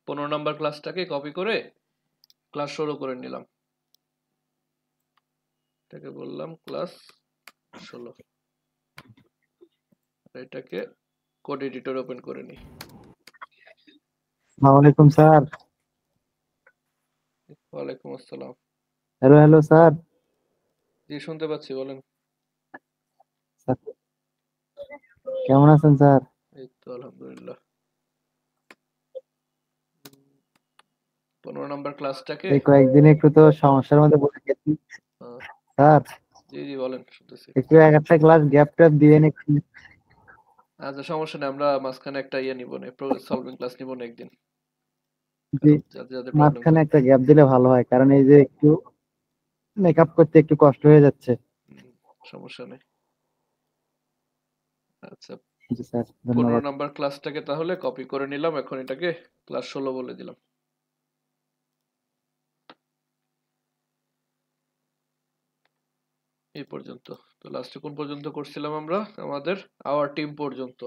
15 number ক্লাসটাকে copy করে class শুরু করে নিলাম। এটাকে বললাম ক্লাস 16। এটাকে কোড এডিটর ওপেন করে নিই। আসসালামু আলাইকুম স্যার। ওয়ালাইকুম আসসালাম। Hello hello sir. জি, শুনতে পাচ্ছি, বলেন। স্যার, কেমন আছেন স্যার? এই তো আলহামদুলিল্লাহ। 15 নাম্বার ক্লাসটাকে এই কয়েকদিন একটু তো সমস্যার মধ্যে পড়ে গেছি আহ, স্যার। জি জি, বলেন, শুনতেছি। একটু এক একটা ক্লাস গ্যাপ ট্যাপ দিবেন একটু। আচ্ছা, সমস্যা নেই, আমরা মাঝখানে একটা নিব না, সলভিং ক্লাস নিব না একদিন, জি, কারণ যাদের যাদের প্রবলেম মাঝখানে হয়। একটা গ্যাপ দিলে ভালো হয়, কারণ এই যে একটু মেকআপ করতে একটু কষ্ট হয়ে যাচ্ছে। হুম, সমস্যা নেই। আচ্ছা, জি স্যার, 15 ধন্যবাদ। নাম্বার ক্লাসটাকে তাহলে কপি করে নিলাম, এখন এটাকে ক্লাস 16 বলে দিলাম। এই পর্যন্ত। তো লাস্টে কোন পর্যন্ত করছিলাম আমরা? আমাদের আওয়ার টিম পর্যন্ত।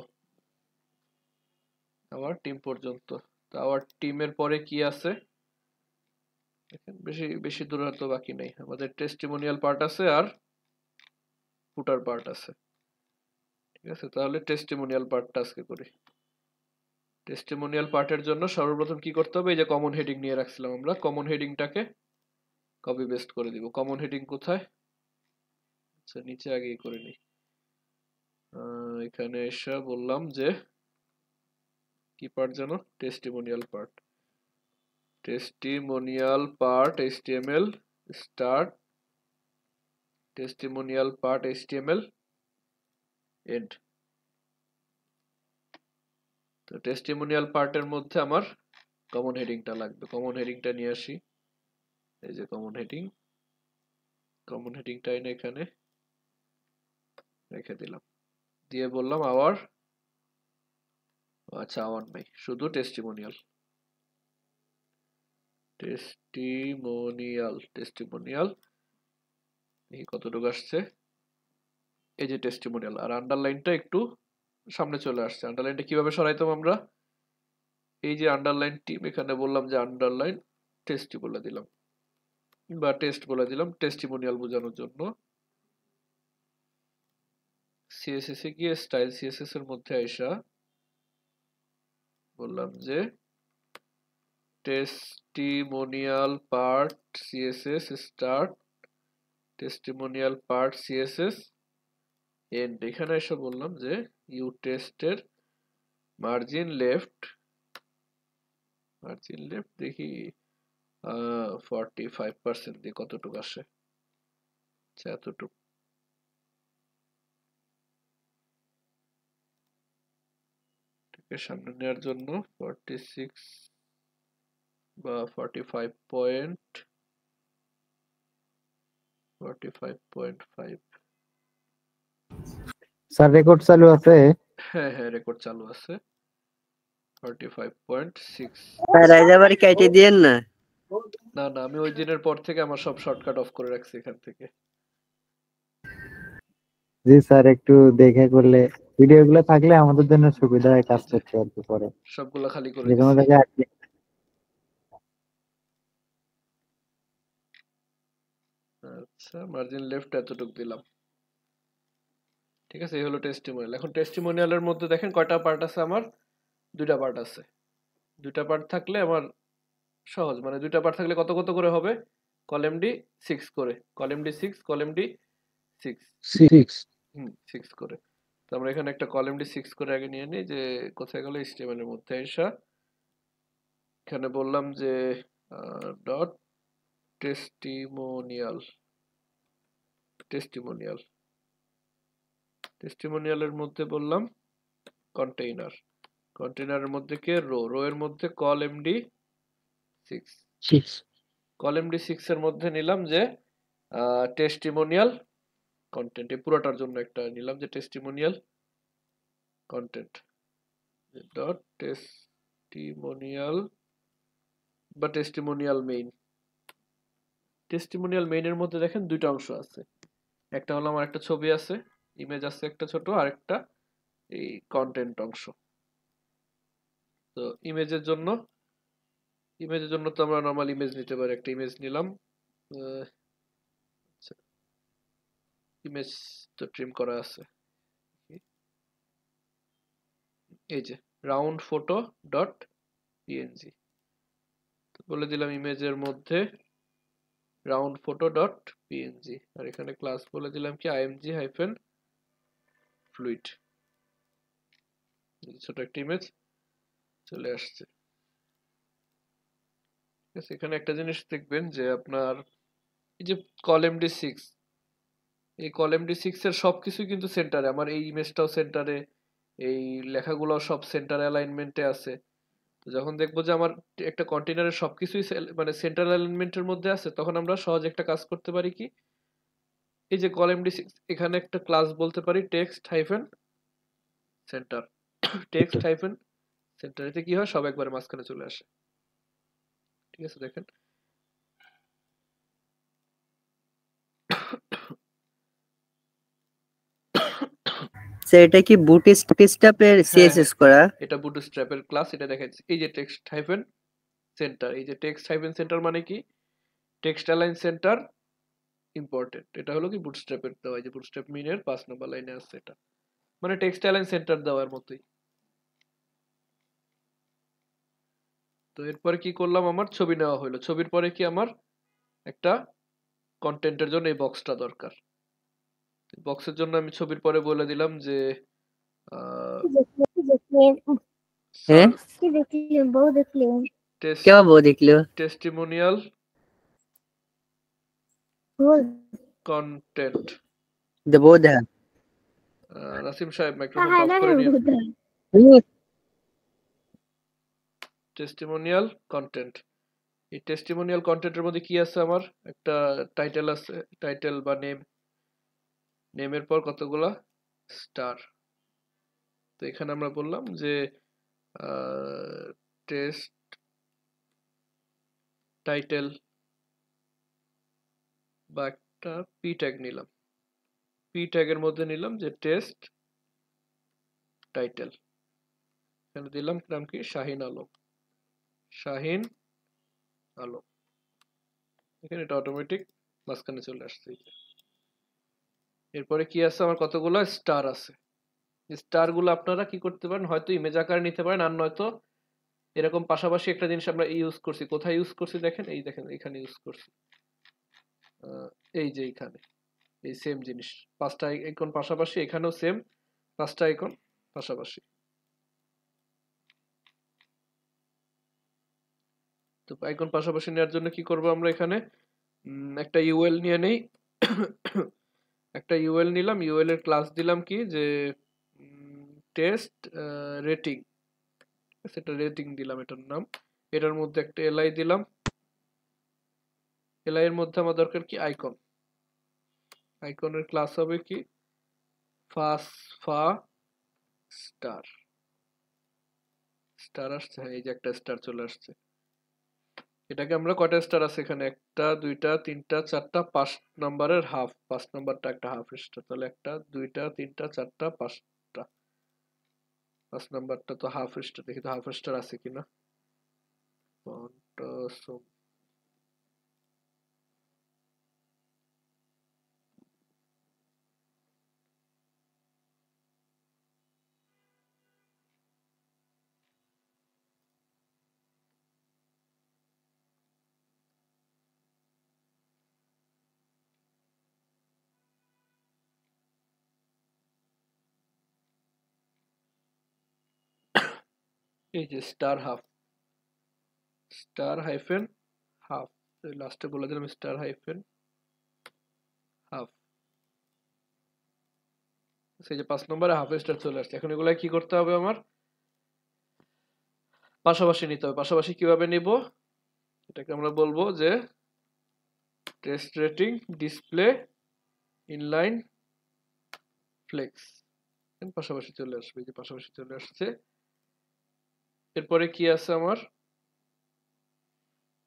আওয়ার টিম পর্যন্ত। তো আওয়ার টিমের পরে কি আছে? দেখেন, বেশি বেশি দূর তো বাকি নেই, আমাদের টেস্টিমোনিয়াল পার্ট আছে আর ফুটার পার্ট আছে। ঠিক আছে, তাহলে টেস্টিমোনিয়াল পার্টটা আজকে করি। টেস্টিমোনিয়াল পার্টের জন্য সর্বপ্রথম কি করতে হবে? এই যে কমন হেডিং নিয়ে রাখছিলাম আমরা, কমন হেডিংটাকে কপি পেস্ট করে দিব। কমন হেডিং কোথায়? আচ্ছা, নিচে আগেই করে নিই। এখানে এসে বললাম যে কি পার্ট যেন? Testimonial part. Testimonial part HTML start, testimonial part HTML end. তো টেস্টিমোনিয়াল পার্টের মধ্যে আমার কমন হেডিংটা লাগবে। কমন হেডিংটা নিয়ে আসি। এই যে কমন হেডিং, কমন হেডিংটা এনে এখানে রেখে দিলাম, দিয়ে বললাম আওয়ার। আচ্ছা, আওয়ার নাই, শুধু টেস্টিমোনিয়াল। টেস্টিমোনিয়াল, টেস্টিমোনিয়াল, এই কতটুকু আসছে? এই যে টেস্টিমোনিয়াল, আর আন্ডারলাইনটা একটু সামনে চলে আসছে। আন্ডারলাইনটা কিভাবে সরাইতাম আমরা? এই যে আন্ডারলাইন টিম, এখানে বললাম যে আন্ডারলাইন টেস্টি বলে দিলাম, বা টেস্ট বলে দিলাম টেস্টিমোনিয়াল বোঝানোর জন্য। সিএসএস এ গিয়ে স্টাইল সিএসএস এর মধ্যে আইসা বললাম যে testimonial part CSS start, testimonial part CSS end. এখানে এসে বললাম যে ইউ টেস্টের মার্জিন লেফট, মার্জিন লেফট দেখি 45% দিয়ে কতটুকু আসে? আচ্ছা, এতটুকু। এটাকে সামনে নেওয়ার জন্য 46 বা 45.5। স্যার, রেকর্ড চালু আছে? হ্যাঁ হ্যাঁ, রেকর্ড চালু আছে। 45.6। স্যার আজ আবার কেটে দিয়েন না। না না, আমি ওই দিনের পর থেকে আমার সব শর্টকাট অফ করে রাখছি এখান থেকে। জি স্যার, একটু দেখে করলে ভিডিও গুলো থাকলে আমাদের জন্য সুবিধা হয় জি কাজ জি, করতে আর কি পরে সবগুলা খালি করে যে কোনো দিছি। জায়গায় আচ্ছা, মার্জিন লেফট এতটুকু দিলাম। ঠিক আছে, এই হলো টেস্টিমোনিয়াল। এখন টেস্টিমোনিয়ালের মধ্যে দেখেন কয়টা পার্ট আছে আমার? দুইটা পার্ট আছে। দুইটা পার্ট থাকলে আমার সহজ, মানে দুইটা পার্ট থাকলে কত কত করে হবে? কলাম ডি 6 করে, কলাম ডি 6, কলাম ডি 6। 6। 6 করে। তো আমরা এখানে একটা কলাম ডি 6 করে আগে নিয়ে নিই, যে কোথায় গেল? এইচটিএমএল এর মধ্যে এসা এখানে বললাম যে ডট টেস্টিমোনিয়াল, টেস্টিমোনিয়াল, টেস্টিমোনিয়ালের মধ্যে বললাম কন্টেইনার, কন্টেইনারের মধ্যে কে? রো, রো এর মধ্যে কল এমডি 6, 6। কল এমডি 6 এর মধ্যে নিলাম যে টেস্টিমোনিয়াল কন্টেন্ট। এই পুরোটার জন্য একটা নিলাম যে টেস্টিমোনিয়াল কন্টেন্ট ডট টেস্টিমোনিয়াল বা টেস্টিমোনিয়াল মেইন। টেস্টিমোনিয়াল মেইনের মধ্যে দেখেন দুইটা অংশ আছে। একটা হলো আমার একটা ছবি আছে, ইমেজ আছে একটা ছোট, আর একটা এই কন্টেন্ট অংশ। তো ইমেজের জন্য ইমেজের জন্য তো আমরা নরমাল ইমেজ নিতে পারি, একটা ইমেজ নিলাম। ইমেজ তো ট্রিম করা আছে, এই যে রাউন্ড ফটো ডট পিএনজি বলে দিলাম ইমেজের মধ্যে রাউন্ড ফটো ডট পিএনজি, আর এখানে ক্লাস বলে দিলাম কি আইএমজি হাইফেন ফ্লুইড। ছোট একটা ইমেজ চলে আসছে। ঠিক আছে, এখানে একটা জিনিস দেখবেন যে আপনার এই যে কলএমডি6, এই কলএমডি6 এর সবকিছু কিন্তু সেন্টারে, আমার এই ইমেজটাও সেন্টারে, এই লেখাগুলো সব সেন্টার অ্যালাইনমেন্টে আছে। তো যখন দেখবো যে আমার একটা কন্টেনারের সবকিছুই মানে সেন্টার অ্যালাইনমেন্টের মধ্যে আছে, তখন আমরা সহজ একটা কাজ করতে পারি কি, এই যে কলএমডি6 এখানে একটা ক্লাস বলতে পারি text hyphen centre. Text hyphen centre, এতে কি হয়, সব একবারে মাঝখানে চলে আসে। ঠিক আছে, দেখেন এটা কি বুটস্ট্র্যাপের হ্যাঁ সিএসএস করা? এটা বুটস্ট্র্যাপের ক্লাস, এটা দেখাচ্ছি। এই যে টেক্সট হাইফেন সেন্টার, এই যে টেক্সট হাইফেন সেন্টার মানে কি, টেক্সট অ্যালাইন সেন্টার ইম্পর্টেন্ট, এটা হলো কি বুটস্ট্র্যাপের দেওয়া, এই যে বুটস্ট্র্যাপ মিনের 5 নম্বর লাইনে আছে, এটা মানে টেক্সট অ্যালাইন সেন্টার দেওয়ার মতোই। তো এরপরে কি করলাম, আমার ছবি নেওয়া হলো, ছবির পরে কি আমার একটা কন্টেন্টের জন্য এই বক্সটা দরকার। বক্সের জন্য আমি ছবির পরে বলে দিলাম যে হ্যাঁ, কেবা বউ দেখলো? Testimonial content. বউ দেখা। নাসিম সাহেব মাইক্রোফোনটা অফ করে নিয়ে। টেস্টিমোনিয়াল কন্টেন্ট, এই টেস্টিমোনিয়াল কন্টেন্টের মধ্যে কি আছে, আমার একটা টাইটেল আছে, টাইটেল বা নেম, নেমের পর কতগুলা স্টার। তো এখানে আমরা বললাম যে টেস্ট টাইটেল বা একটা পি ট্যাগ নিলাম, পি ট্যাগের মধ্যে নিলাম যে টেস্ট টাইটেল, এখানে দিলাম নাম কি শাহিন আলম, শাহিন আলম। এখানে এটা অটোমেটিক মাঝখানে চলে আসছে। এরপরে কি আছে, আমার কতগুলো স্টার আছে, স্টার গুলো আপনারা কি করতে পারেন, হয়তো ইমেজ আকারে নিতে পারেন, আর নয়তো এরকম পাশাপাশি একটা জিনিস আমরা ইউজ করছি, কোথায় ইউজ করছি দেখেন, এই দেখেন এখানে ইউজ করছি, এই যে এইখানে, এই সেম জিনিস 5টা আইকন পাশাপাশি, এখানেও সেম 5টা আইকন পাশাপাশি। তো আইকন পাশাপাশি নেওয়ার জন্য কি করব আমরা, এখানে একটা ইউএল নিয়ে নেই। একটা ইউএল নিলাম, ইউএল এর ক্লাস দিলাম কি যে টেস্ট রেটিং, সেটা রেটিং দিলাম এটার নাম। এটার মধ্যে একটা এলআই দিলাম, এলআই এর মধ্যে আমার দরকার কি আইকন, আইকনের ক্লাস হবে কি ফা স্টার। স্টার আসছে, হ্যাঁ এই যে একটা স্টার চলে আসছে। এটাকে আমরা কয়টা স্টার আছে এখানে, 1টা 2টা 3টা 4টা 5 নাম্বারের হাফ, 5 নাম্বারটা একটা হাফ স্টার, তাহলে 1টা 2টা 3টা 4টা 5টা, 5 নাম্বারটা তো হাফ স্টার, দেখি তো হাফ স্টার আছে কিনা। ফন্টাসম, এই যে star half, star hyphen half, লাস্টে বলে দিলাম স্টার হাইফেন হাফ। সেই যে 5 নম্বরে হাফ স্টার চলে আসছে। এখন এগুলা কি করতে হবে, আমার পাশাপাশি নিতে হবে। পাশাপাশি কিভাবে নিব, এটাকে আমরা বলবো যে test rating display inline flex, পাশাপাশি চলে আসবে, যে পাশাপাশি চলে আসছে। এরপরে কি আছে, আমার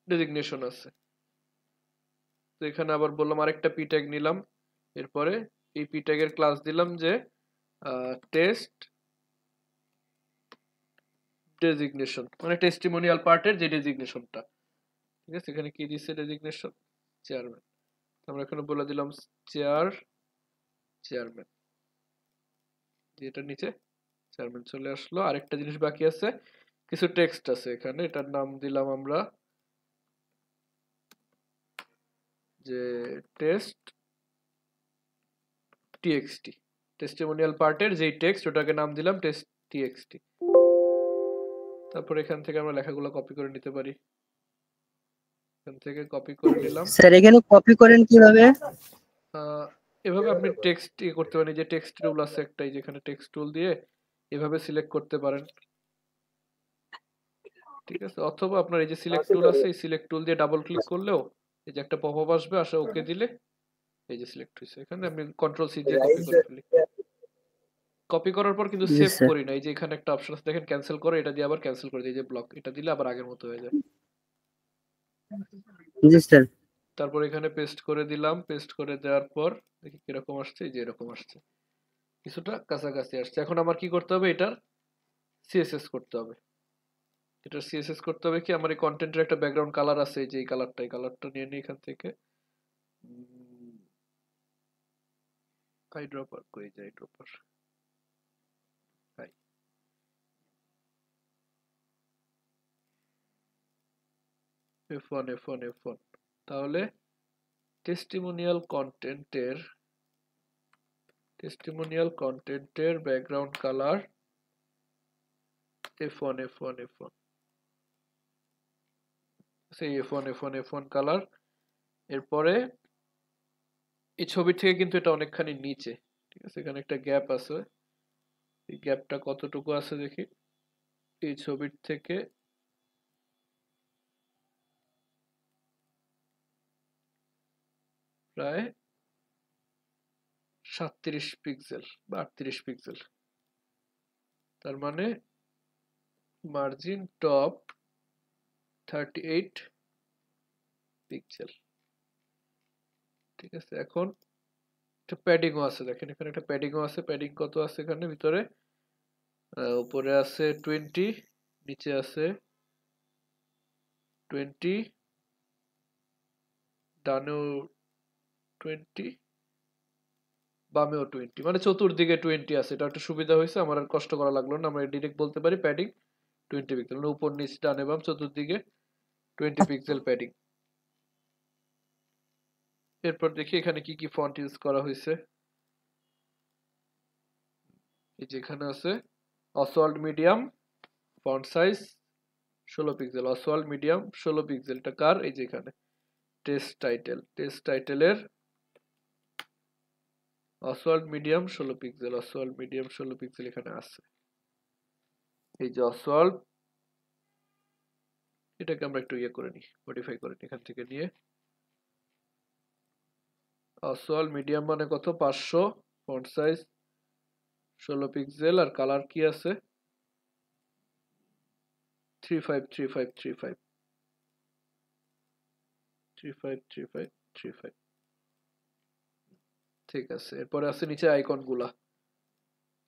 ডেজিগনেশন আছে। তো এখানে আবার বললাম আরেকটা পি ট্যাগ নিলাম, এরপরে এই পি ট্যাগের ক্লাস দিলাম যে টেস্ট ডেজিগনেশন মানে টেস্টিমোনিয়াল পার্টের যে ডেজিগনেশনটা, ঠিক আছে। এখানে কি দিচ্ছে ডেজিগনেশন, চেয়ারম্যান। আমরা এখানে বলে দিলাম চেয়ারম্যান, যেটা নিচে চেয়ারম্যান চলে আসলো। আরেকটা জিনিস বাকি আছে, কিছু টেক্সট আছে এখানে, এটার নাম দিলাম আমরা যে টেস্ট টিএক্সটি, টেস্টিমোনিয়াল পার্টের যেই টেক্সট ওটাকে নাম দিলাম টেস্ট টিএক্সটি। তারপর এখান থেকে আমরা লেখাগুলো কপি করে নিতে পারি, এখান থেকে কপি করে নিলাম। স্যার এখানে কপি করেন কিভাবে? এভাবে আপনি টেক্সট করতে পারেন, যে টেক্সট টুল আছে একটাই, যেখানে টেক্সট টুল দিয়ে এভাবে সিলেক্ট করতে পারেন, ঠিক আছে। অথবা আপনার এই যে সিলেক্ট টুল আছে, এই সিলেক্ট টুল দিয়ে ডাবল ক্লিক করলেও এই যে একটা পপআপ আসবে, আসে ওকে দিলে এই যে সিলেক্ট হয়েছে। এখানে আমি কন্ট্রোল সি দিয়ে কপি করে ফেলি। কপি করার পর কিন্তু জি সেভ স্যার। করি না, এই যে এখানে একটা অপশন আছে দেখেন ক্যান্সেল করে, এটা দিয়ে আবার ক্যান্সেল করে দিই, এই যে ব্লক, এটা দিলে আবার আগের মতো হয়ে যায়। জি স্যার। তারপর এখানে পেস্ট করে দিলাম, পেস্ট করে দেওয়ার পর দেখি কিরকম আসছে, এই যে এরকম আসছে, কিছুটা কাছাকাছি আসছে। এখন আমার কি করতে হবে, এটার সিএসএস করতে হবে। এটার সিএসএস করতে হবে কি, আমার এই কন্টেন্টের একটা ব্যাকগ্রাউন্ড কালার আছে, এই যে এই কালারটা, এই কালারটা নিয়ে নিই এখান থেকে। আইড্রপার কই যায়, আইড্রপার F1 তাহলে টেস্টিমোনিয়াল কন্টেন্টের ব্যাকগ্রাউন্ড কালার F1 সেই F1 কালার। এরপরে এই ছবি থেকে কিন্তু এটা অনেকখানি নিচে, ঠিক আছে, এখানে একটা গ্যাপ আছে, এই গ্যাপটা কতটুকু আছে দেখি, এই ছবির থেকে প্রায় 37 পিক্সেল বা 38 পিক্সেল, তার মানে মার্জিন টপ 38 পিক্সেল, ঠিক আছে। এখন একটা প্যাডিংও আছে, দেখেন এখানে একটা প্যাডিংও আছে। প্যাডিং কত আছে এখানে ভিতরে, উপরে আছে 20, নিচে আছে 20, ডানেও 20, বামেও 20, মানে চতুর্দিকে 20 আছে। এটা একটা সুবিধা হয়েছে, আমার আর কষ্ট করা লাগলো না, আমরা ডিরেক্ট বলতে পারি প্যাডিং 20 পিক্সেল, মানে উপর নিচ ডানে বাম চতুর্দিকে 20 পিক্সেল প্যাডিং। এরপর দেখি এখানে কি কি ফন্ট ইউজ করা হয়েছে, এই যেখানে আছে Oswald medium, font size 16 pixel, Oswald medium 16 pixel, এটা কার, এই যে এখানে টেস্ট টাইটেলের Oswald medium 16 pixel, Oswald medium 16 pixel এখানে আছে। এই যে অসওয়াল্ড, এটাকে আমরা একটু ইয়ে করে নিই, মডিফাই করে নিই, এখান থেকে নিয়ে অসওয়াল্ড মিডিয়াম মানে কত 500, ফন্ট সাইজ 16 পিক্সেল, আর কালার কি আছে 35 ঠিক আছে। এরপরে আছে নিচে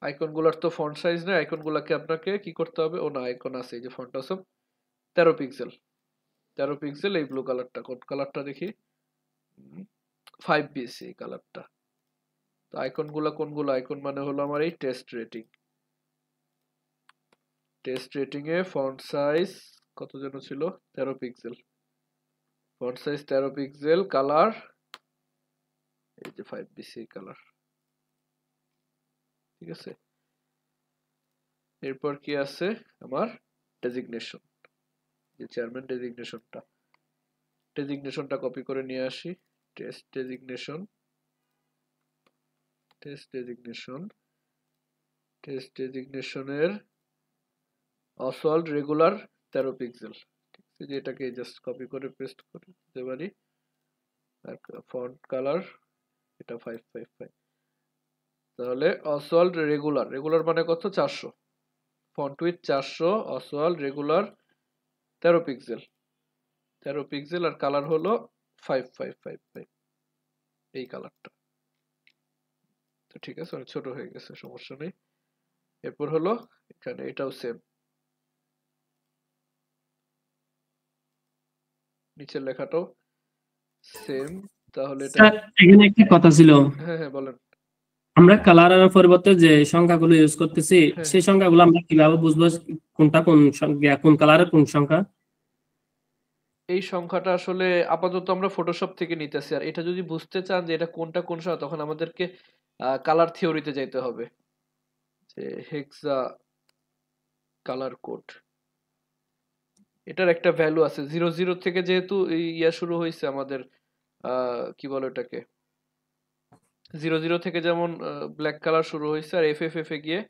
আইকনগুলার তো ফন্ট সাইজ নেই, আইকনগুলাকে আপনাকে কি করতে হবে, ও না আইকন আছে, এই যে ফন্ট আছে 13 পিক্সেল, 13 পিক্সেল, এই ব্লু কালারটা, কোন কালারটা দেখি 5BC এই কালারটা। তো আইকনগুলা কোনগুলো, আইকন মানে হলো আমার এই টেস্ট রেটিং এ ফন্ট সাইজ কত যেন ছিল 13 pixel, font size 13 pixel, colour এই যে 5BC কালার, ঠিক আছে। এরপর কি আছে আমার ডেজিগনেশন, যে চেয়ারম্যান ডেজিগনেশনটা কপি করে নিয়ে আসি, টেস্ট ডেজিগনেশনের অসওয়াল্ড রেগুলার 13 পিক্সেল, ঠিক আছে, যেটাকে জাস্ট কপি করে পেস্ট করে দিতে পারি। আর ফন্ট কালার এটা 555, তাহলে অসওয়াল্ড রেগুলার মানে কত 400, font with 400, Oswald regular 13 pixel, আর কালার হলো 5555, এই কালারটা। তো ঠিক আছে, অনেক ছোট হয়ে গেছে, সমস্যা নেই। এরপর হলো এখানে এটাও সেম, নিচের লেখাটাও সেম। তাহলে এটা স্যার এখানে একটা কথা ছিল, হ্যাঁ হ্যাঁ বলেন। আমরা কালারের পরিবর্তে যে সংখ্যাগুলো ইউজ করতেছি হ্যাঁ সেই সংখ্যাগুলো আমরা কিভাবে বুঝবো কোনটা কোন সংখ্যা, কোন কালারের কোন সংখ্যা? এই সংখ্যাটা আসলে আপাতত আমরা ফটোশপ থেকে নিতেছি, আর এটা যদি বুঝতে চান যে এটা কোনটা কোন সংখ্যা, তখন আমাদেরকে কালার থিওরিতে যাইতে হবে, যে হেক্সা কালার কোড, এটার একটা ভ্যালু আছে 00 থেকে, যেহেতু ইয়া শুরু হয়েছে আমাদের কি বলে ওটাকে, 00 থেকে যেমন ব্ল্যাক কালার শুরু হয়েছে, আর এফএফএফ এ গিয়ে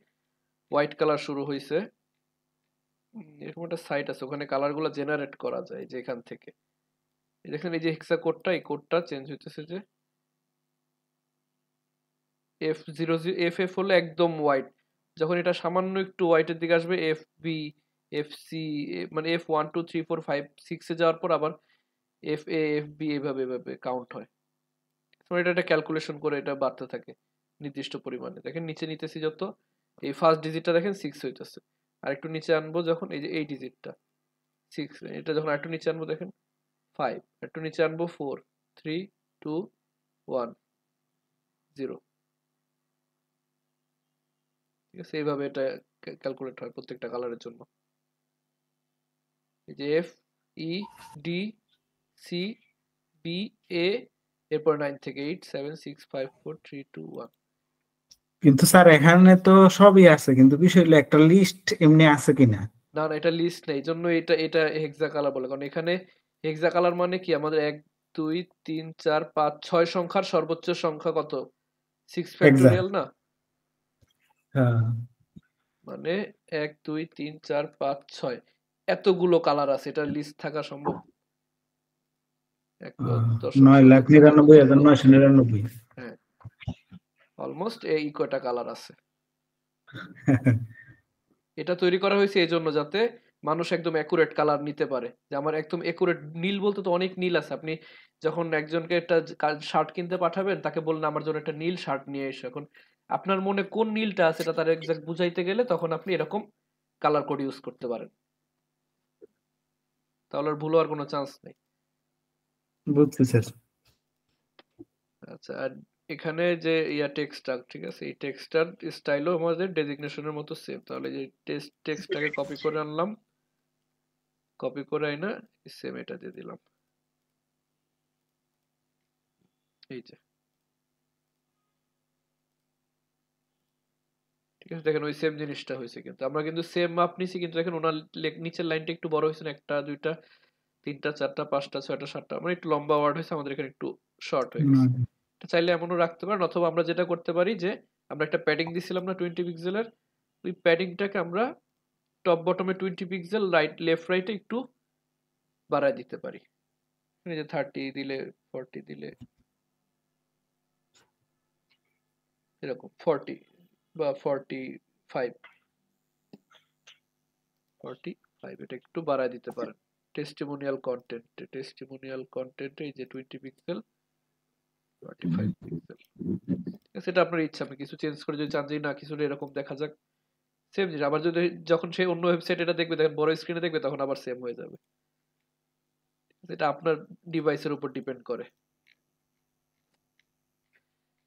হোয়াইট কালার শুরু হয়েছে। এরকম একটা সাইট আছে, ওখানে কালার গুলো জেনারেট করা যায় যে এখান থেকে। দেখেন এই যে হেক্সা কোডটা, এই কোডটা চেঞ্জ হইতেছে, যে এফ হলো একদম হোয়াইট, যখন এটা সামান্য একটু হোয়াইটের দিকে আসবে এফ বি, এফ সি, মানে F1 2 3 4 5 6 এ যাওয়ার পর আবার এফ এ, এফ বি, এভাবে এভাবে কাউন্ট হয়। তো এটা একটা ক্যালকুলেশন করে এটা বাড়তে থাকে নির্দিষ্ট পরিমাণে। দেখেন নিচে নিতেছি যত, এই ফার্স্ট ডিজিটটা দেখেন 6 হইতেছে, আর একটু নিচে আনবো যখন, এই যে এই ডিজিটটা 6, এটা যখন একটু নিচে আনবো দেখেন 5, একটু নিচে আনবো 4 3 2 1 0। ঠিক আছে, এইভাবে এটা ক্যালকুলেট হয় প্রত্যেকটা কালারের জন্য। এই যে F E D C B A, এরপর 9 থেকে 8 7 6 5 4 3 2 1। কিন্তু স্যার এখানে তো সবই আছে, কিন্তু বিষয় হলো একটা লিস্ট এমনি আছে কিনা। না না, এটা লিস্ট নেই, এই জন্য এটা এটা হেক্সা কালার বলে, কারণ এখানে হেক্সা কালার মানে কি, আমাদের 1 2 3 4 5 6 সংখ্যার সর্বোচ্চ সংখ্যা কত, 6 এক্সাক্ট। ফ্যাক্টোরিয়াল না, হ্যাঁ। মানে 1 2 3 4 5 6 এতগুলো কালার আছে, এটা লিস্ট থাকা সম্ভব? এক দশক শতক 9,99,999। হ্যাঁ, অলমোস্ট এই কয়টা কালার আছে। এটা তৈরি করা হয়েছে এই জন্য যাতে মানুষ একদম অ্যাকুরেট কালার নিতে পারে, যে আমার একদম অ্যাকুরেট নীল বলতে তো অনেক নীল আছে। আপনি যখন একজনকে একটা শার্ট কিনতে পাঠাবেন, তাকে বললেন আমার জন্য একটা নীল শার্ট নিয়ে এসো, এখন আপনার মনে কোন নীলটা আছে এটা তার এক্সাক্ট বুঝাইতে গেলে তখন আপনি এরকম কালার কোড ইউজ করতে পারেন, তাহলে আর ভুল হওয়ার কোনো চান্স নেই। বুঝছি স্যার। আচ্ছা, আর এখানে যে টেক্সটটা, ঠিক আছে, এই টেক্সটার স্টাইলও আমাদের ডেজিগনেশনের মতো সেম। তাহলে যে টেক্সটটাকে কপি করে আনলাম, কপি করে আইনা সেম এটা দিয়ে দিলাম, এই যে। ঠিক আছে, দেখেন ওই সেম জিনিসটা হয়েছে, কিন্তু আমরা কিন্তু সেম মাপ নিছি, কিন্তু দেখেন ওনার নিচের লাইনটা একটু বড় হয়েছে না, একটা দুইটা তিনটা চারটা পাঁচটা ছয়টা সাতটা, মানে একটু লম্বা ওয়ার্ড হয়েছে, আমাদের এখানে একটু শর্ট হয়ে গেছে। এটা চাইলে এমনও রাখতে পারেন, অথবা আমরা যেটা করতে পারি যে আমরা একটা প্যাডিং দিছিলাম না 20 পিক্সেলের, ওই প্যাডিংটাকে আমরা টপ বটমে 20 পিক্সেল রাইট লেফট রাইটে একটু বাড়ায় দিতে পারি, এই যে 30 দিলে 40 দিলে এরকম 40 বা 45 এটা একটু বাড়ায় দিতে পারেন। টেস্টিমোনিয়াল কন্টেন্ট এই যে 20 পিক্সেল 45 পিক্সেল, সেটা আপনার ইচ্ছা, আপনি কিছু চেঞ্জ করে যদি চান যে না কিছুটা এরকম দেখা যাক, সেম জিনিস আবার যদি যখন সে অন্য ওয়েবসাইট এটা দেখবে, দেখেন বড় স্ক্রিনে দেখবে, তখন আবার সেম হয়ে যাবে। এটা আপনার ডিভাইসের উপর ডিপেন্ড করে।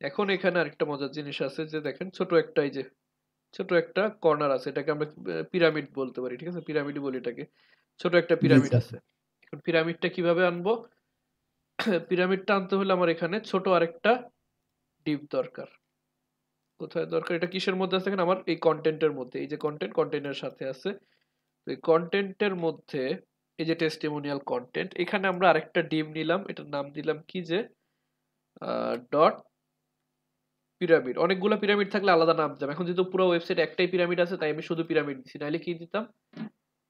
এখন এখানে আরেকটা মজার জিনিস আছে, যে দেখেন ছোট একটা, এই যে ছোট একটা কর্নার আছে, এটাকে আমরা পিরামিড বলতে পারি, ঠিক আছে, পিরামিড বলি এটাকে, ছোট একটা পিরামিড আছে। এখন পিরামিডটা কিভাবে আনবো, পিরামিডটা আনতে হলে আমার এখানে ছোট আরেকটা ডিপ দরকার। কোথায় দরকার, এটা কিসের মধ্যে আছে, দেখেন আমার এই কন্টেন্টের মধ্যে, এই যে কন্টেন্টের সাথে আছে, তো এই কন্টেন্টের মধ্যে এই যে টেস্টিমোনিয়াল কন্টেন্ট, এখানে আমরা আরেকটা ডিপ নিলাম, এটার নাম দিলাম কি, যে ডট পিরামিড। অনেকগুলো পিরামিড থাকলে আলাদা নাম দিতাম, এখন যেহেতু পুরো ওয়েবসাইট একটাই পিরামিড আছে তাই আমি শুধু পিরামিড দিচ্ছি, নাহলে কি দিতাম,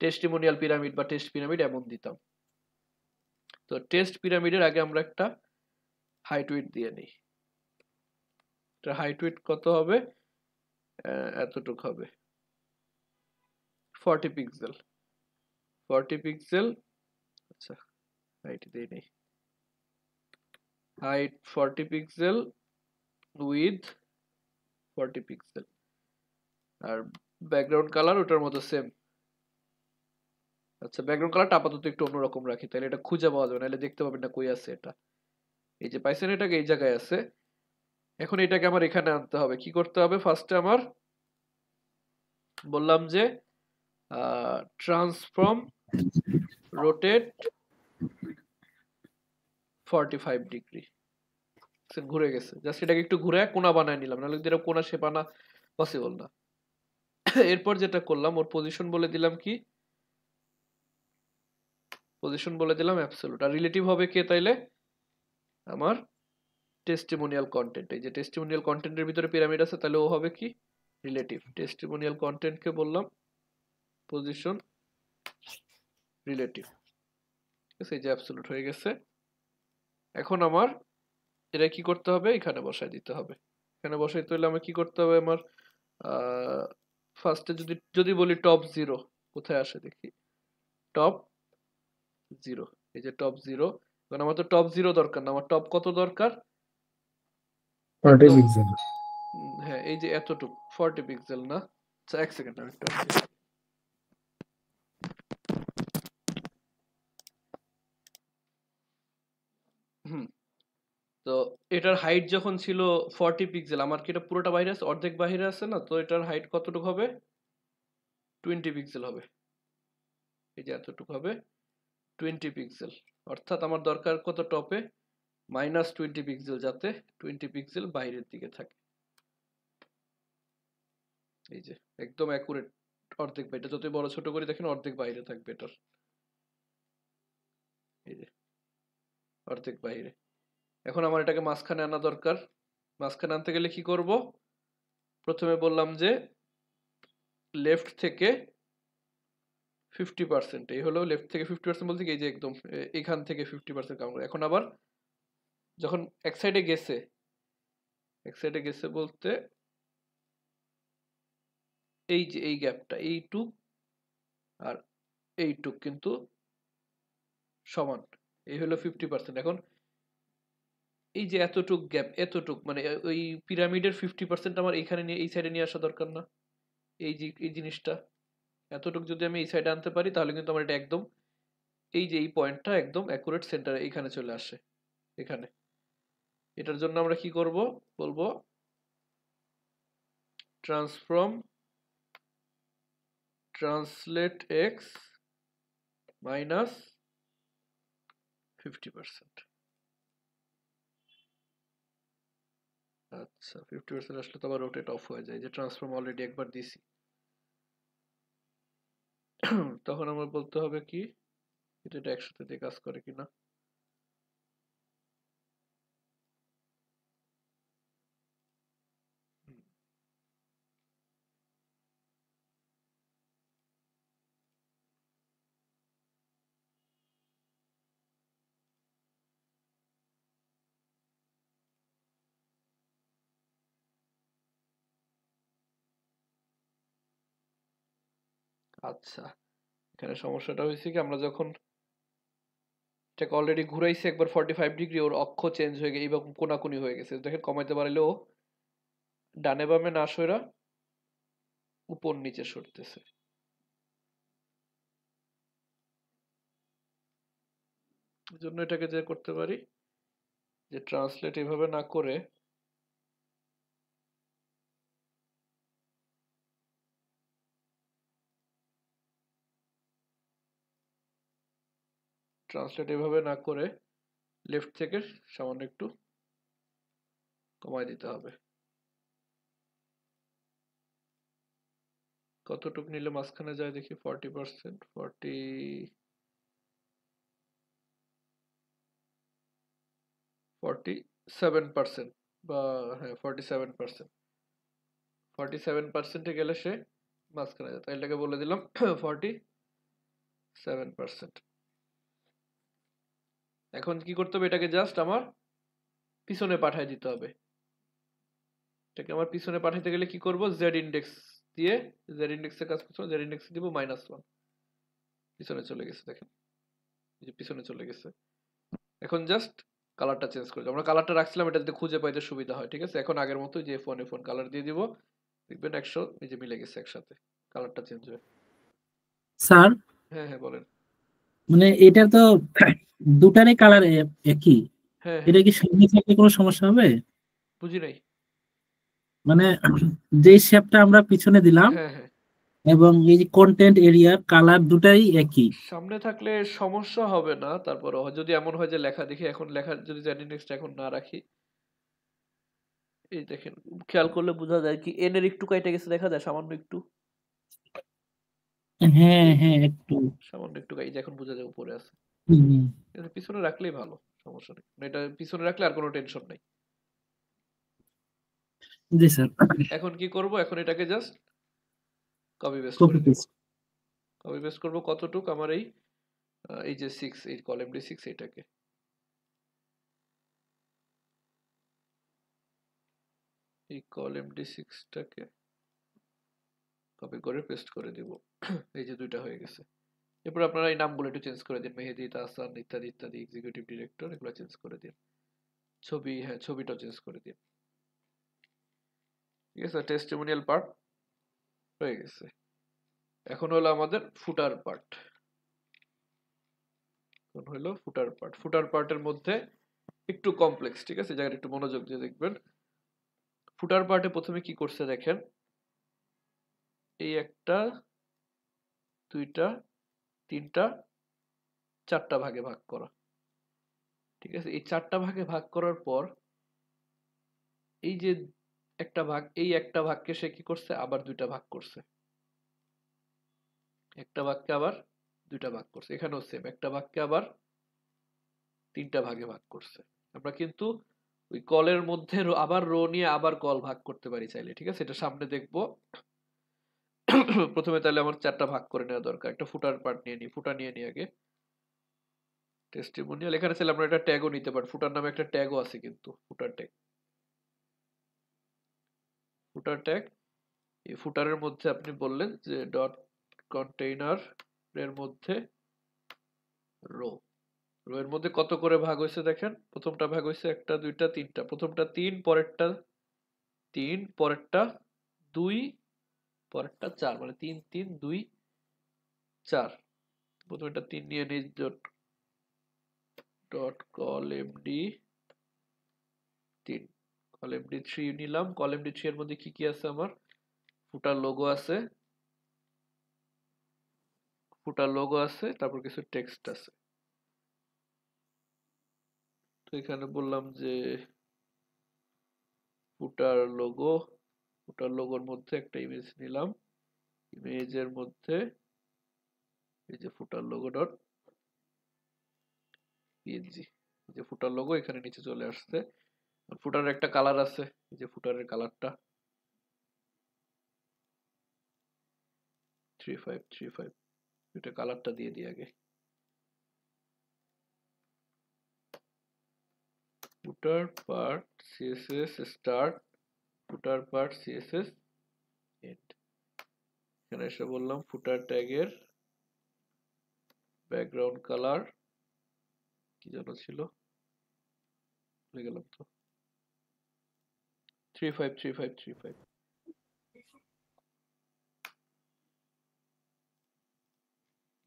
টেস্টিমোনিয়াল পিরামিড বা টেস্ট পিরামিড এমন দিতাম। তো টেস্ট পিরামিডের আগে আমরা একটা হাইট উইডথ দিয়ে নিই, এটা হাইট উইডথ কত হবে, এতটুক হবে 40 পিক্সেল, 40 পিক্সেল। আচ্ছা হাইট দিয়ে নেই, হাইট 40 পিক্সেল উইথ 40 পিক্সেল, আর ব্যাকগ্রাউন্ড কালার ওটার মতো সেম, আচ্ছা, ব্যাকগ্রাউন্ড কালারটা আপাতত একটু অন্যরকম রাখি, তাহলে এটা খুঁজে পাওয়া যাবে, নাহলে দেখতে পাবেন না কই আছে এটা। এই যে পাইছেন, এটাকে এই জায়গায় আছে। এখন এটাকে আমার এখানে আনতে হবে। কি করতে হবে? ফার্স্টে আমার বললাম যে ট্রান্সফর্ম রোটেট 45 ডিগ্রি। ঘুরে গেছে, জাস্ট এটাকে একটু ঘুরে কোণা বানায় নিলাম, নাহলে কিন্তু এটা কোণা শেপ আনা পসিবল না। এরপর যেটা করলাম, ওর পজিশন বলে দিলাম কি, পজিশন বলে দিলাম অ্যাবসলিউট। আর রিলেটিভ হবে কে তাইলে? আমার টেস্টিমোনিয়াল কন্টেন্ট। এই যে টেস্টিমোনিয়াল কন্টেন্টের ভিতরে পিরামিড আছে, তাহলে ও হবে কি? রিলেটিভ। টেস্টিমোনিয়াল কন্টেন্টকে বললাম পজিশন রিলেটিভ, ঠিক আছে? এই যে অ্যাবসলিউট হয়ে গেছে। এখন আমার এটা কি করতে হবে? এখানে বসাই দিতে হবে। এখানে বসাইতে হলে আমার কি করতে হবে? আমার ফার্স্টে যদি বলি টপ জিরো, কোথায় আসে দেখি, টপ জিরো। এই যে টপ জিরো। কারণ আমার তো টপ জিরো দরকার না, আমার টপ কত দরকার? 40 একদম, পিক্সেল। হ্যাঁ, এই যে এতটুকু 40 পিক্সেল না। আচ্ছা, এক সেকেন্ড আমি একটু হুম। তো এটার হাইট যখন ছিল 40 পিক্সেল, আমার কি এটা পুরোটা বাইরে আছে? অর্ধেক বাইরে আছে না? তো এটার হাইট কতটুকু হবে? 20 পিক্সেল হবে। এই যে এতটুকু হবে 20 পিক্সেল। অর্থাৎ আমার দরকার কত টপে? -20 পিক্সেল, যাতে 20 পিক্সেল বাইরের দিকে থাকে। এই যে একদম অ্যাকুরেট অর্ধেক বাইরে, যতই বড় ছোট করে দেখেন অর্ধেক বাইরে থাকবে এটার। এই যে অর্ধেক বাইরে। এখন আমার এটাকে মাঝখানে আনা দরকার। মাঝখানে আনতে গেলে কি করব? প্রথমে বললাম যে লেফট থেকে 50%, এই হলো লেফট থেকে 50% বলতে কি, এই যে একদম এখান থেকে 50% কাউন্ট করে। এখন আবার যখন এক সাইডে গেছে, এক সাইডে গেছে বলতে এই যে এই গ্যাপটা, এইটুক আর এইটুক কিন্তু সমান, এই হলো 50%। এখন এই যে এতটুক গ্যাপ, এতটুক মানে ওই পিরামিডের 50% আমার এইখানে নিয়ে এই সাইডে নিয়ে আসা দরকার না? এই যে এই জিনিসটা, এতটুক যদি আমি এই সাইডে আনতে পারি, তাহলে কিন্তু আমার এটা একদম, এই যে এই পয়েন্টটা একদম অ্যাকুরেট সেন্টারে এখানে চলে আসে, এখানে। এটার জন্য আমরা কি করব? বলবো ট্রান্সফর্ম ট্রান্সলেট এক্স মাইনাস 50%। আচ্ছা, 50% আসলে তো আবার রোটেট অফ হয়ে যায়, যে ট্রান্সফর্ম অলরেডি একবার দিছি। তখন আমার বলতে হবে কি, এটা একসাথে দিয়ে কাজ করে কিনা। আচ্ছা, এখানে সমস্যাটা হয়েছে কি, আমরা যখন এটাকে অলরেডি ঘুরাইছি একবার 45 ডিগ্রি, ওর অক্ষ চেঞ্জ হয়ে গেছে, এইরকম কোনাকুনি হয়ে গেছে। দেখেন কমাইতে পারলেও ডানে বামে না সইরা উপর নিচে সরতেছে। এই জন্য এটাকে যে করতে পারি, যে ট্রান্সলেট এভাবে না করে লেফট থেকে সামান্য একটু কমাই দিতে হবে। কতটুক নিলে মাঝখানে যায় দেখি? 40%, 47%, বা হ্যাঁ 47%। 47%-এ গেলে সে মাঝখানে যায়, তাই এটাকে বলে দিলাম 47%। এখন কি করতে হবে? এটাকে জাস্ট আমার পিছনে পাঠিয়ে দিতে হবে। এটাকে আমার পিছনে পাঠাইতে গেলে কি করব? জেড ইন্ডেক্স দিয়ে, জেড ইন্ডেক্সে কাজ করতে, জেড ইন্ডেক্স দিব -1, পিছনে চলে গেছে। দেখেন এই যে পিছনে চলে গেছে। এখন জাস্ট কালারটা চেঞ্জ করে দেব। আমরা কালারটা রাখছিলাম এটা যাতে খুঁজে পাইতে সুবিধা হয়, ঠিক আছে? এখন আগের মতো যে F1 কালার দিয়ে দিব, দেখবেন 100, এই যে মিলে গেছে একসাথে, কালারটা চেঞ্জ হয়ে। স্যার হ্যাঁ হ্যাঁ বলেন। মানে এটা তো দুটারই কালার একই, হ্যাঁ হ্যাঁ এটা কি সামনে থাকলে কোনো সমস্যা হবে? বুঝি নাই। মানে যে শেপটা আমরা পিছনে দিলাম হ্যাঁ হ্যাঁ এবং এই যে কন্টেন্ট এরিয়ার কালার দুটাই একই। সামনে থাকলে সমস্যা হবে না, তারপরে যদি এমন হয় যে লেখা দেখি এখন লেখা যদি জানি নেক্সট এখন না রাখি, এই দেখেন খেয়াল করলে বোঝা যায় কি এন এর একটু কাইটে গেছে দেখা যায় সামান্য একটু, হ্যাঁ এই যে হ্যাঁ একটু। সামান্য একটু এই যে এখন বোঝা যায় উপরে আছে। হুম, এটা পিছনে রাখলেই ভালো, সমস্যা নেই, মানে এটা পিছনে রাখলে আর কোনো টেনশন নাই। জি স্যার। এখন কি করব, এখন এটাকে জাস্ট কপি পেস্ট কপি করে দিব। পেস্ট। কপি পেস্ট করব কতটুক আমার এই যে 6 এই কলাম D6 এটাকে, এই কলাম D6 টাকে কপি করে পেস্ট করে দিব। এই যে দুইটা হয়ে গেছে। এরপর আপনারা এই নামগুলো একটু চেঞ্জ করে দিন, মেহেদি, তাহসান ইত্যাদি ইত্যাদি, এক্সিকিউটিভ ডিরেক্টর এগুলো চেঞ্জ করে দিন। ছবি, হ্যাঁ ছবিটাও চেঞ্জ করে দিন। ঠিক আছে, টেস্টিমোনিয়াল পার্ট হয়ে গেছে। এখন হলো আমাদের ফুটার পার্ট। এখন হলো ফুটার পার্ট। ফুটার পার্টের মধ্যে একটু কমপ্লেক্স, ঠিক আছে, জায়গাটা একটু মনোযোগ দিয়ে দেখবেন। ফুটার পার্টে প্রথমে কি করছে দেখেন, এই একটা, দুইটা, তিনটা, চারটা ভাগে ভাগ করা। ঠিক আছে, এই চারটা ভাগে ভাগ করার পর এই যে একটা ভাগ, এই একটা ভাগকে সে কি করছে আবার দুইটা ভাগ করছে, একটা ভাগকে আবার দুইটা ভাগ করছে। এখানেও সেম, একটা ভাগকে আবার তিনটা ভাগে ভাগ করছে। আমরা কিন্তু ওই কলের মধ্যে আবার রো নিয়ে আবার কল ভাগ করতে পারি চাইলে, ঠিক আছে, এটা সামনে দেখবো। প্রথমে তাহলে আমার চারটা ভাগ করে নেওয়া দরকার। একটা ফুটার পার্ট নিয়ে নিই, ফুটা নিয়ে নিই আগে। টেস্টিমোনিয়াল, এখানে চাইলে আমরা একটা ট্যাগও নিতে পারি, ফুটার নামে একটা ট্যাগও আছে কিন্তু, ফুটার ট্যাগ, ফুটার ট্যাগ। এই ফুটারের মধ্যে আপনি বললেন যে ডট কন্টেইনার এর মধ্যে রো, রো এর মধ্যে কত করে ভাগ হয়েছে দেখেন, প্রথমটা ভাগ হয়েছে একটা, দুইটা, তিনটা, প্রথমটা 3, পরেরটা 3, পরেরটা 2, পরেরটা 4, মানে 3 3 2 4। প্রথমে এটা 3 নিয়ে নিই, dot call MD 3, call MD 3 নিলাম। কল এমডি 3 এর মধ্যে কি কি আছে আমার, ফুটার লোগো আছে, ফুটার লোগো আছে, তারপর কিছু টেক্সট আছে। তো এখানে বললাম যে ফুটার লোগো, ফুটার লোগোর মধ্যে একটা ইমেজ নিলাম, ইমেজের মধ্যে এই যে ফুটার লোগো ডট পিএনজি, এই যে ফুটার লোগো এখানে নিচে চলে আসছে। ফুটারের একটা কালার আছে, এই যে ফুটারের কালারটা 3535, এটা কালারটা দিয়ে দিই আগে। Footer part CSS start, footer part CSS end. এখানে এসে বললাম ফুটার ট্যাগের ব্যাকগ্রাউন্ড কালার কি যেন ছিল, ভুলে গেলাম তো, 353535।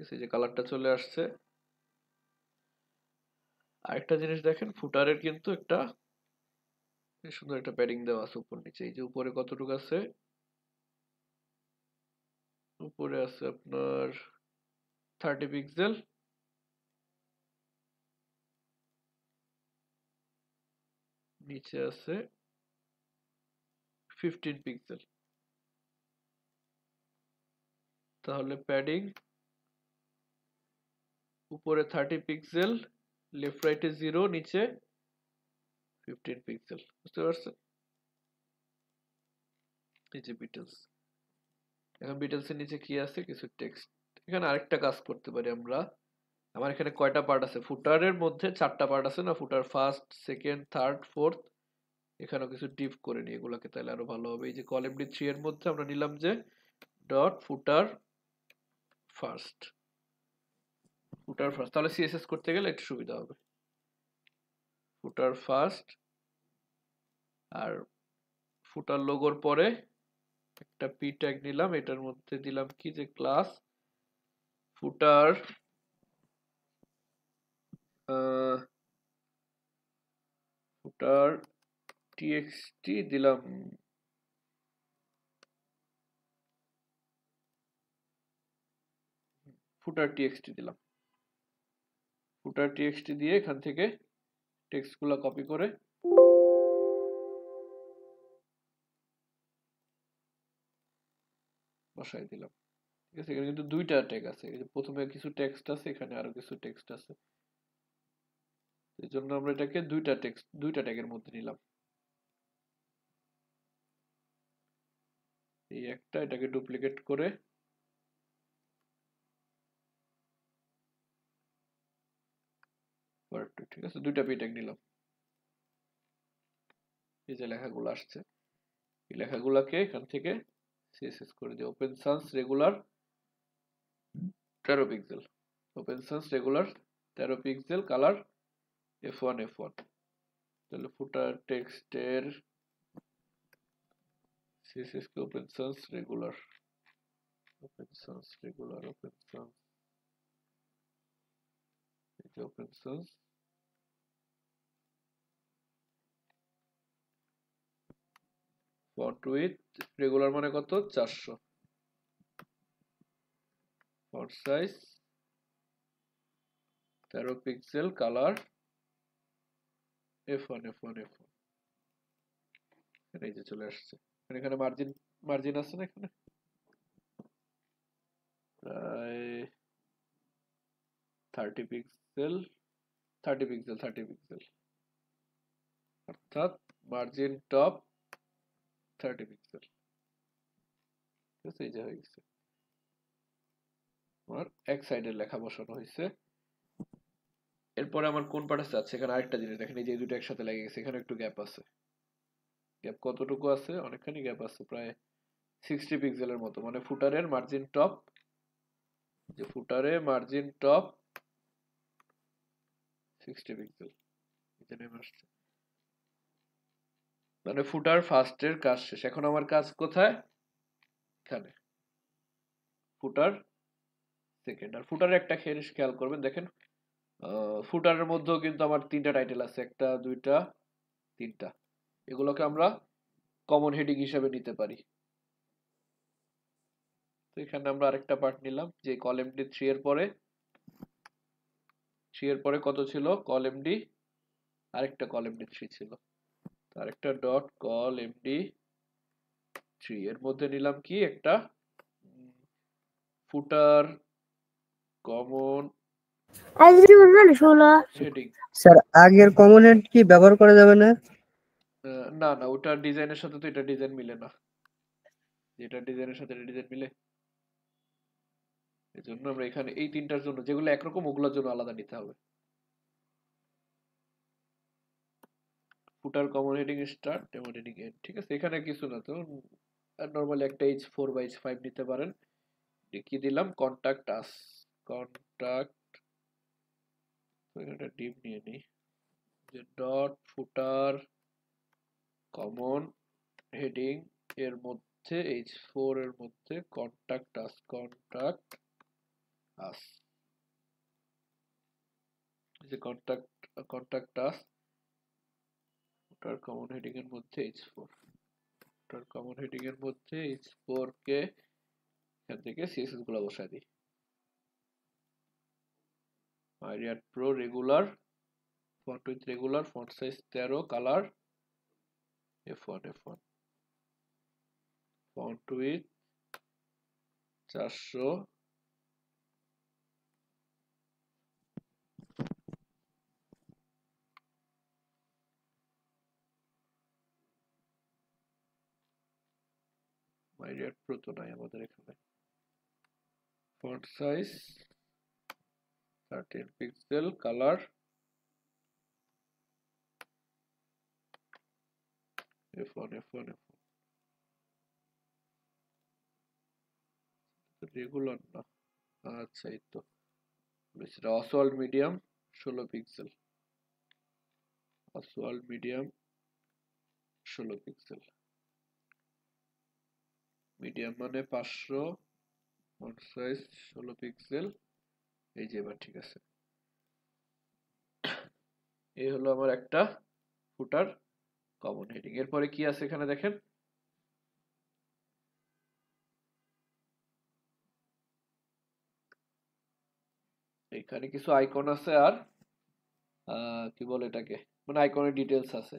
এই যে কালারটা চলে আসছে। আরেকটা জিনিস দেখেন, ফুটারের কিন্তু একটা বেশ সুন্দর একটা প্যাডিং দেওয়া আছে উপর নিচে। এই যে উপরে কতটুকু আছে, উপরে আছে আপনার 30 পিক্সেল, নিচে আছে 15 পিক্সেল। তাহলে প্যাডিং উপরে 30 পিক্সেল, লেফট রাইটে 0, নিচে 15 পিক্সেল, বুঝতে পারছেন? এই যে বিটেলস, এখন বিটেলস এর নিচে কি আছে, কিছু টেক্সট। এখানে আরেকটা কাজ করতে পারি আমরা, আমার এখানে কয়টা পার্ট আছে, ফুটারের মধ্যে 4টা পার্ট আছে না, ফুটার ফার্স্ট, সেকেন্ড, থার্ড, ফোর্থ, এখানেও কিছু ডিপ করে নিই এগুলাকে, তাহলে আরো ভালো হবে। এই যে কলাম D3 এর মধ্যে আমরা নিলাম যে ডট ফুটার ফার্স্ট, ফুটার ফার্স্ট, তাহলে সিএসএস করতে গেলে একটু সুবিধা হবে। ফুটার ফার্স্ট, আর ফুটার লোগোর পরে একটা পি ট্যাগ নিলাম, এটার মধ্যে দিলাম কি যে ক্লাস ফুটার ফুটার টিএক্সটি দিলাম, ফুটার টিএক্সটি দিলাম। ফুটার টিএক্সটি দিয়ে এখান থেকে টেক্সটগুলো কপি করে বসাই দিলাম। ঠিক আছে, এখানে কিন্তু দুইটা ট্যাগ আছে, এই যে প্রথমে কিছু টেক্সট আছে, এখানে আরো কিছু টেক্সট আছে, এই জন্য আমরা এটাকে দুইটা ট্যাগের মধ্যে নিলাম। এই একটা, এটাকে ডুপ্লিকেট করে ঠিক আছে, দুইটা পি ট্যাগ নিলাম। এই যে লেখাগুলো আসছে, এই লেখাগুলোকে এখান থেকে সিএসএস করে দিই। Open Sans regular 13 pixel, Open Sans regular 13 pixel, colour F1 F1। তাহলে ফুটার টেক্সটের সিএসএস কে Open Sans regular, Open Sans regular, Open Sans, এই যে Open Sans font with regular মানে কত, 400, font size 13 pixel, colour F1 F1 F1। এই যে চলে আসছে। এখানে মার্জিন মার্জিন আছে না, এখানে প্রায় 30 পিক্সেল, 30 পিক্সেল, 30 পিক্সেল, অর্থাৎ মার্জিন টপ 30 পিক্সেল। ঠিক আছে, এই যে হয়ে গেছে। আমার এক সাইডের লেখা বসানো হয়েছে। এরপরে আমার কোন পার্ট আছে, এখানে আরেকটা জিনিস দেখেন, এই যে দুটো একসাথে লেগে গেছে, এখানে একটু গ্যাপ আছে। গ্যাপ কতটুকু আছে, অনেকখানি গ্যাপ আছে, প্রায় 60 পিক্সেলের মতো। মানে ফুটারের মার্জিন টপ, যে ফুটারে মার্জিন টপ 60 পিক্সেল, এটা নেমে আসছে। মানে ফুটার ফার্স্টের কাজ শেষ। এখন আমার কাজ কোথায়, এখানে ফুটার সেকেন্ড। আর ফুটারের একটা খেয়াল করবেন, দেখেন ফুটারের মধ্যেও কিন্তু আমার তিনটা টাইটেল আছে, একটা দুইটা তিনটা। এগুলোকে আমরা কমন হেডিং হিসেবে নিতে পারি। তো এখানে আমরা আরেকটা পার্ট নিলাম, যে কলাম ডি 3 এর পরে কত ছিল, কলাম ডি, আরেকটা কলাম ডি 3 ছিল, আরেকটা ডট কলাম ডি 3 এর মধ্যে নিলাম কি একটা ফুটার কমন হেডিং। স্যার আগের কমোনেন্ট কি ব্যবহার করা যাবে না? না না, ওটা ডিজাইনের সাথে তো এটা ডিজাইন মিলে না, যেটা ডিজাইনের সাথে এটা ডিজাইন মিলে। এই জন্য আমরা এখানে এই তিনটার জন্য যেগুলো একরকম, ওগুলোর জন্য আলাদা নিতে হবে। Footer common heading start, common heading end. ঠিক আছে, এখানে কিছু না তো, নরমালি একটা H4 বা H5 নিতে পারেন। কি দিলাম, কন্টাক্ট আস, কন্টাক্ট, এখানে ডিপ নিয়ে নিই, যে ডট ফুটার কমন হেডিং এর মধ্যে H4 এর মধ্যে কন্টাক্ট আস, কন্টাক্ট আস, যে কন্টাক্ট আস ফুটার কমন হেডিং এর মধ্যে H4, ফুটার কমন হেডিং এর মধ্যে H4 কে এখান থেকে সিএসএস গুলো বসাই দিই। Myriad Pro regular, font with regular, font size 13, colour F1 F1, font with 400, Myriad Pro তো নাই আমাদের এখানে, font size 13 pixel, colour F1 F1 F1, regular না, আচ্ছা এই তো Oswald medium 16 pixel, Oswald medium 16 pixel, medium মানে 500, ফন্ট সাইজ 16 পিক্সেল, এই যে এবার ঠিক আছে। এই হলো আমার একটা ফুটার কমন হেডিং। এরপরে কি আছে এখানে দেখেন, এখানে কিছু আইকন আছে আর কি বলে এটাকে, মানে আইকনের ডিটেলস আছে।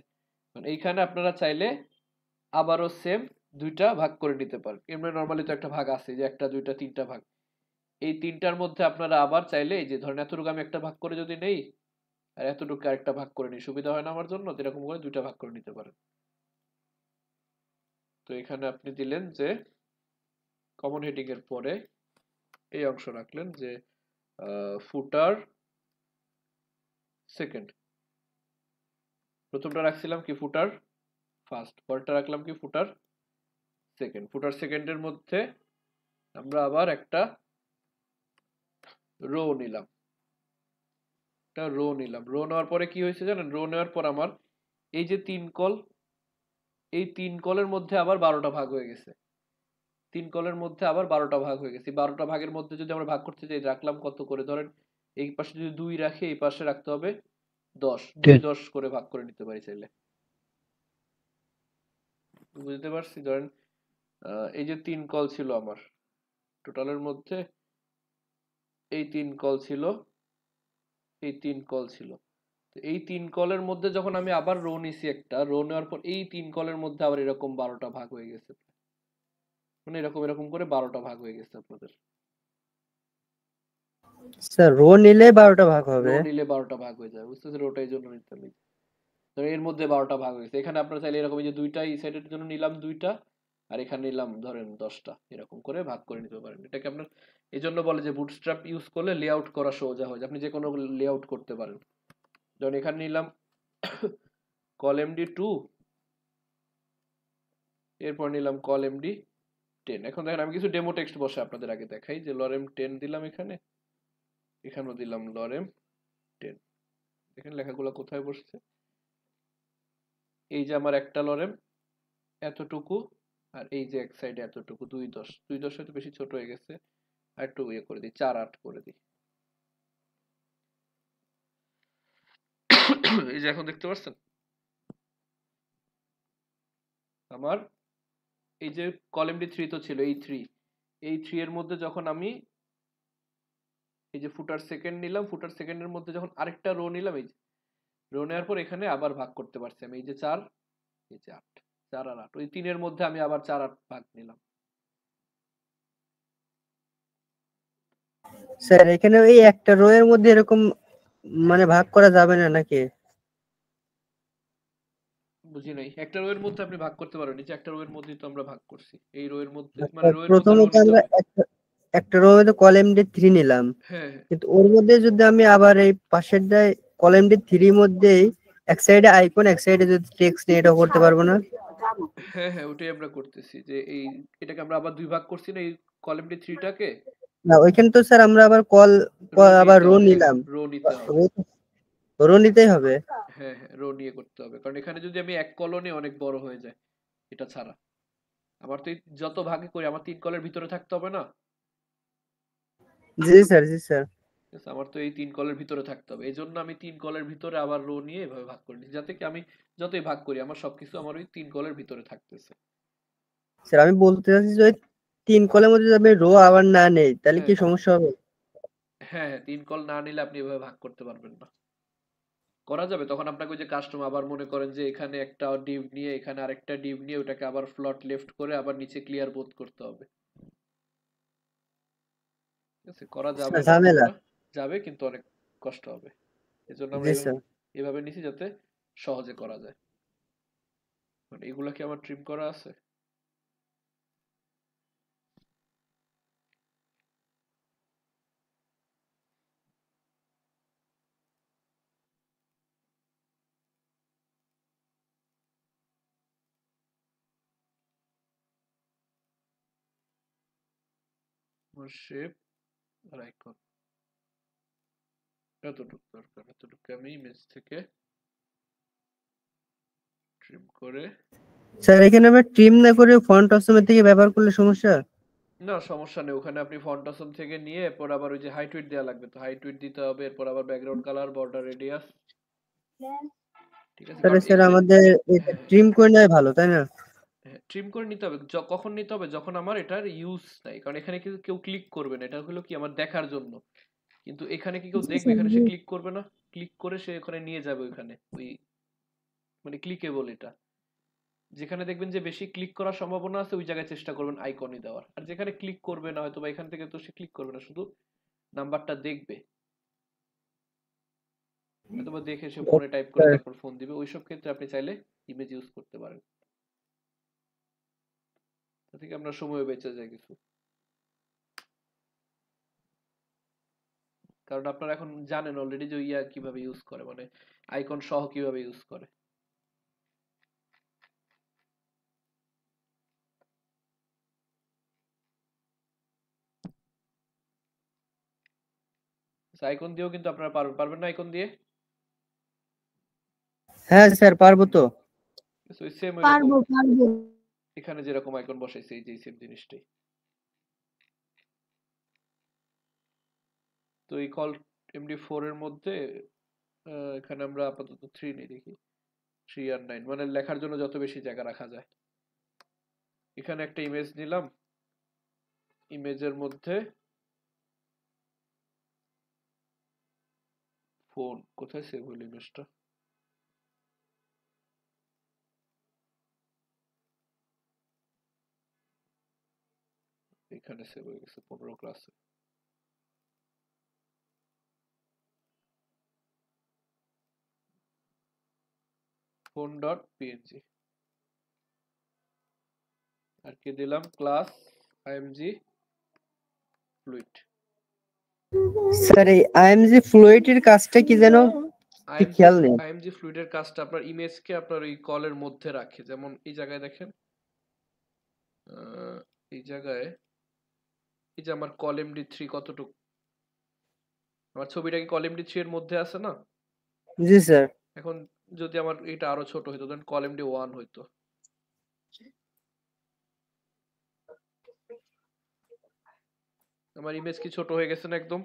মানে এইখানে আপনারা চাইলে আবারও সেম দুইটা ভাগ করে নিতে পারেন। এমনি নর্মালি তো একটা ভাগ আছে, যে একটা দুইটা তিনটা ভাগ। এই তিনটার মধ্যে আপনারা আবার চাইলে এই যে ধরেন এতটুকু আমি একটা ভাগ করে যদি নেই আর এতটুকু আরেকটা ভাগ করে নিই, সুবিধা হয় না আমার জন্য, তো এরকম করে দুইটা ভাগ করে নিতে পারেন। তো এখানে আপনি দিলেন যে কমন হেডিং এর পরে এই অংশ রাখলেন যে ফুটার সেকেন্ড। প্রথমটা রাখছিলাম কি ফুটার ফার্স্ট, পরেরটা রাখলাম কি ফুটার সেকেন্ড। ফুটার সেকেন্ডের মধ্যে আমরা আবার একটা রো নিলাম, একটা রো নিলাম। রো নেওয়ার পরে কি হয়েছে জানেন, রো নেওয়ার পর আমার এই যে তিন কল, এই তিন কলের মধ্যে আবার 12টা ভাগ হয়ে গেছে। তিন কলের মধ্যে আবার 12টা ভাগ হয়ে গেছে। 12টা ভাগের মধ্যে যদি আমরা ভাগ করতে চাই, রাখলাম কত করে, ধরেন এই পাশে যদি 2 রাখি, এই পাশে রাখতে হবে 10, 2-10 করে ভাগ করে নিতে পারি চাইলে। বুঝতে পারছি? ধরেন এই যে 3 কল ছিল আমার টোটালের মধ্যে, এই 3 কল ছিল, এই 3 কল ছিল। তো এই 3 কলের মধ্যে যখন আমি আবার রো নিছি, একটা রো নেওয়ার পর এই 3 কলের মধ্যে আবার এরকম 12টা ভাগ হয়ে গেছে। মানে এরকম এরকম করে 12টা ভাগ হয়ে গেছে আপনাদের। স্যার রো নিলে 12টা ভাগ হবে। রো নিলে 12টা ভাগ হয়ে যায়, বুঝতেছেন? রোটা এই জন্য নিতাম। তো এর মধ্যে 12টা ভাগ হয়েছে। এখানে আপনারা চাইলে এরকম এই যে দুইটা এই সাইডের জন্য নিলাম 2টা, আর এখানে নিলাম ধরেন 10টা, এরকম করে ভাগ করে নিতে পারেন। এটাকে আপনার এই জন্য বলে যে বুটস্ট্র্যাপ ইউজ করলে লেআউট করা সোজা হয়, আপনি যে কোনো লেআউট করতে পারেন। যেমন এখানে নিলাম callMD2, এরপর নিলাম callMD10। এখন দেখেন আমি কিছু ডেমো টেক্সট বসে আপনাদের আগে দেখাই, যে lorem10 দিলাম এখানে, এখানেও দিলাম lorem10। দেখেন লেখাগুলো কোথায় বসছে। এই যে আমার একটা লরেম এতটুকু, আর এই যে এক সাইডে এতটুকু, 2-10, 2-10 হয়তো বেশি ছোট হয়ে গেছে, আর একটু ইয়ে করে দিই, 4-8 করে দিই। এই যে এখন দেখতে পাচ্ছেন আমার এই যে callMD3 তো ছিল, এই 3, এই 3 এর মধ্যে যখন আমি এই যে ফুটার সেকেন্ড নিলাম, ফুটার সেকেন্ডের মধ্যে যখন আরেকটা রো নিলাম, এই যে রো নেওয়ার পর এখানে আবার ভাগ করতে পারছি আমি, এই যে 4, এই যে 8, 4 আর 8, ওই 3 এর মধ্যে আমি আবার 4-8 ভাগ নিলাম। স্যার এখানে এই একটা রো এর মধ্যে এরকম মানে ভাগ করা যাবে না নাকি? বুঝি নাই, একটা রো এর মধ্যে আপনি ভাগ করতে পারবেন, এই যে একটা রো এর মধ্যেই তো আমরা ভাগ করছি, এই রো এর মধ্যে, মানে রো এর মধ্যে রো প্রথমত নিতে আমরা হবে। একটা রো মধ্যে callMD3 নিলাম, হ্যাঁ হ্যাঁ কিন্তু ওর মধ্যে যদি আমি আবার এই পাশেরটায় callMD3 মধ্যেই এক সাইডে আইকন এক সাইডে যদি টেক্সট নিয়ে এটাও করতে পারবো না? হ্যাঁ হ্যাঁ, ওটাই আমরা করতেছি, যে এই এটাকে আমরা আবার দুই ভাগ করছি না, এই callMD3 টাকে। না ওইখানে তো স্যার আমরা আবার আবার রো নিলাম, রো নিতে হবে। রো নিতেই হবে। হ্যাঁ হ্যাঁ, রো নিয়ে করতে হবে, কারণ এখানে যদি আমি এক কলনে অনেক বড় হয়ে যায় এটা ছাড়া। আমার তো যত ভাগে করি আমার 3 কলের ভিতরে থাকতে হবে না। জি স্যার, জি স্যার। ঠিক আছে? আমার তো এই 3 কলের ভিতরে থাকতে হবে, এই জন্য আমি 3 কলের ভিতরে আবার রো নিয়ে এভাবে ভাগ করে নিচ্ছি, যাতে কি আমি যতই ভাগ করি আমার সবকিছু আমার ওই 3 কলের ভিতরে থাকতেছে। স্যার আমি বলতে চাচ্ছি যে 3 কলের মধ্যে যদি আমি রো আবার না নেই তাহলে কি হ্যাঁ সমস্যা হবে? হ্যাঁ, 3 কল না নিলে আপনি এভাবে ভাগ করতে পারবেন না। করা যাবে, তখন আপনাকে ওই যে কাস্টম আবার মনে করেন যে এখানে একটা ডিভ নিয়ে এখানে আরেকটা ডিভ নিয়ে ওটাকে আবার ফ্লট লেফট করে আবার নিচে ক্লিয়ার বোথ করতে হবে। ঠিক আছে, করা যাবে, ঝামেলা। যাবে, কিন্তু অনেক কষ্ট হবে। এজন্য আমরা জি স্যার। এভাবে নিছি যাতে সহজে করা যায়। মানে এগুলা কি আমার ট্রিম করা আছে? আমার শেপ আর আইকন এতটুকু দরকার, এতটুকু আমি ইমেজ থেকে ট্রিম করে। স্যার এখানে আমরা ট্রিম না করে ফন্ট অপশন থেকে ব্যবহার করলে সমস্যা? না সমস্যা নেই, ওখানে আপনি ফন্টাসন থেকে নিয়ে এরপর আবার ওই যে হাইট উইডথ দেওয়া লাগবে, তো হাইট উইডথ দিতে হবে, এরপর আবার ব্যাকগ্রাউন্ড কালার, বর্ডার রেডিয়াস, ঠিক আছে? তাহলে কারণ স্যার এমনি আমাদের এটা হ্যাঁ ট্রিম করে নেওয়া ভালো তাই না? ট্রিম করে নিতে হবে। কখন নিতে হবে? যখন আমার এটার ইউজ নাই, কারণ এখানে কিন্তু কেউ ক্লিক করবে না, এটা হলো কি আমার দেখার জন্য, কিন্তু এখানে কি কেউ দেখবে? এখানে সে ক্লিক করবে না, ক্লিক করে সে ওখানে নিয়ে যাবে ওইখানে, ওই মানে ক্লিকেবল এটা, যেখানে দেখবেন যে বেশি ক্লিক করার সম্ভাবনা আছে ওই জায়গায় চেষ্টা করবেন আইকনই দেওয়ার, আর যেখানে ক্লিক করবে না হয়তো বা এখান থেকে তো সে ক্লিক করবে না, শুধু নাম্বারটা দেখবে, হয়তো বা দেখে সে ফোনে টাইপ করে তারপর ফোন দিবে, ওইসব ক্ষেত্রে আপনি চাইলে ইমেজ ইউজ করতে পারেন, তা থেকে আপনার সময় বেঁচে যায় কিছু, কারণ আপনারা এখন জানেন অলরেডি যে ইয়া কিভাবে ইউজ করে, মানে আইকন সহ কিভাবে ইউজ করে। আইকন দিয়েও কিন্তু আপনারা পারবেন না আইকন দিয়ে? হ্যাঁ স্যার পারবো তো। ওই সেম ওই রকম এখানে যেরকম আইকন বসাইছে এই যে সেম জিনিসটাই। তো এই কল MD4 এর মধ্যে এখানে আমরা আপাতত 3 নেই, দেখি 3 আর 9, মানে লেখার জন্য যত বেশি জায়গা রাখা যায়। এখানে একটা ইমেজ নিলাম, ইমেজের মধ্যে ফোন কোথায় সেভ হলো ইমেজটা? এখানে সেভ হয়ে গেছে 15 ক্লাসে। ফোন ডট পিএনজি, আর কি দিলাম? Class IMG fluid. স্যার এই আইএমজি ফ্লুইড এর কাজটা কি যেন ঠিক খেয়াল নেই। আইএমজি ফ্লুইডের কাজটা আপনার ইমেজকে আপনার ওই কলের মধ্যে রাখে, যেমন এই জায়গায় দেখেন, এই জায়গায় এই যে আমার কল MD3 কতটুকু, আমার ছবিটা কি কল MD3 এর মধ্যে আছে না? জি স্যার। এখন যদি আমার এটা আরো ছোট হইতো, দেন কল MD1 হইতো, আমার ইমেজ কি ছোট হয়ে গেছে না একদম?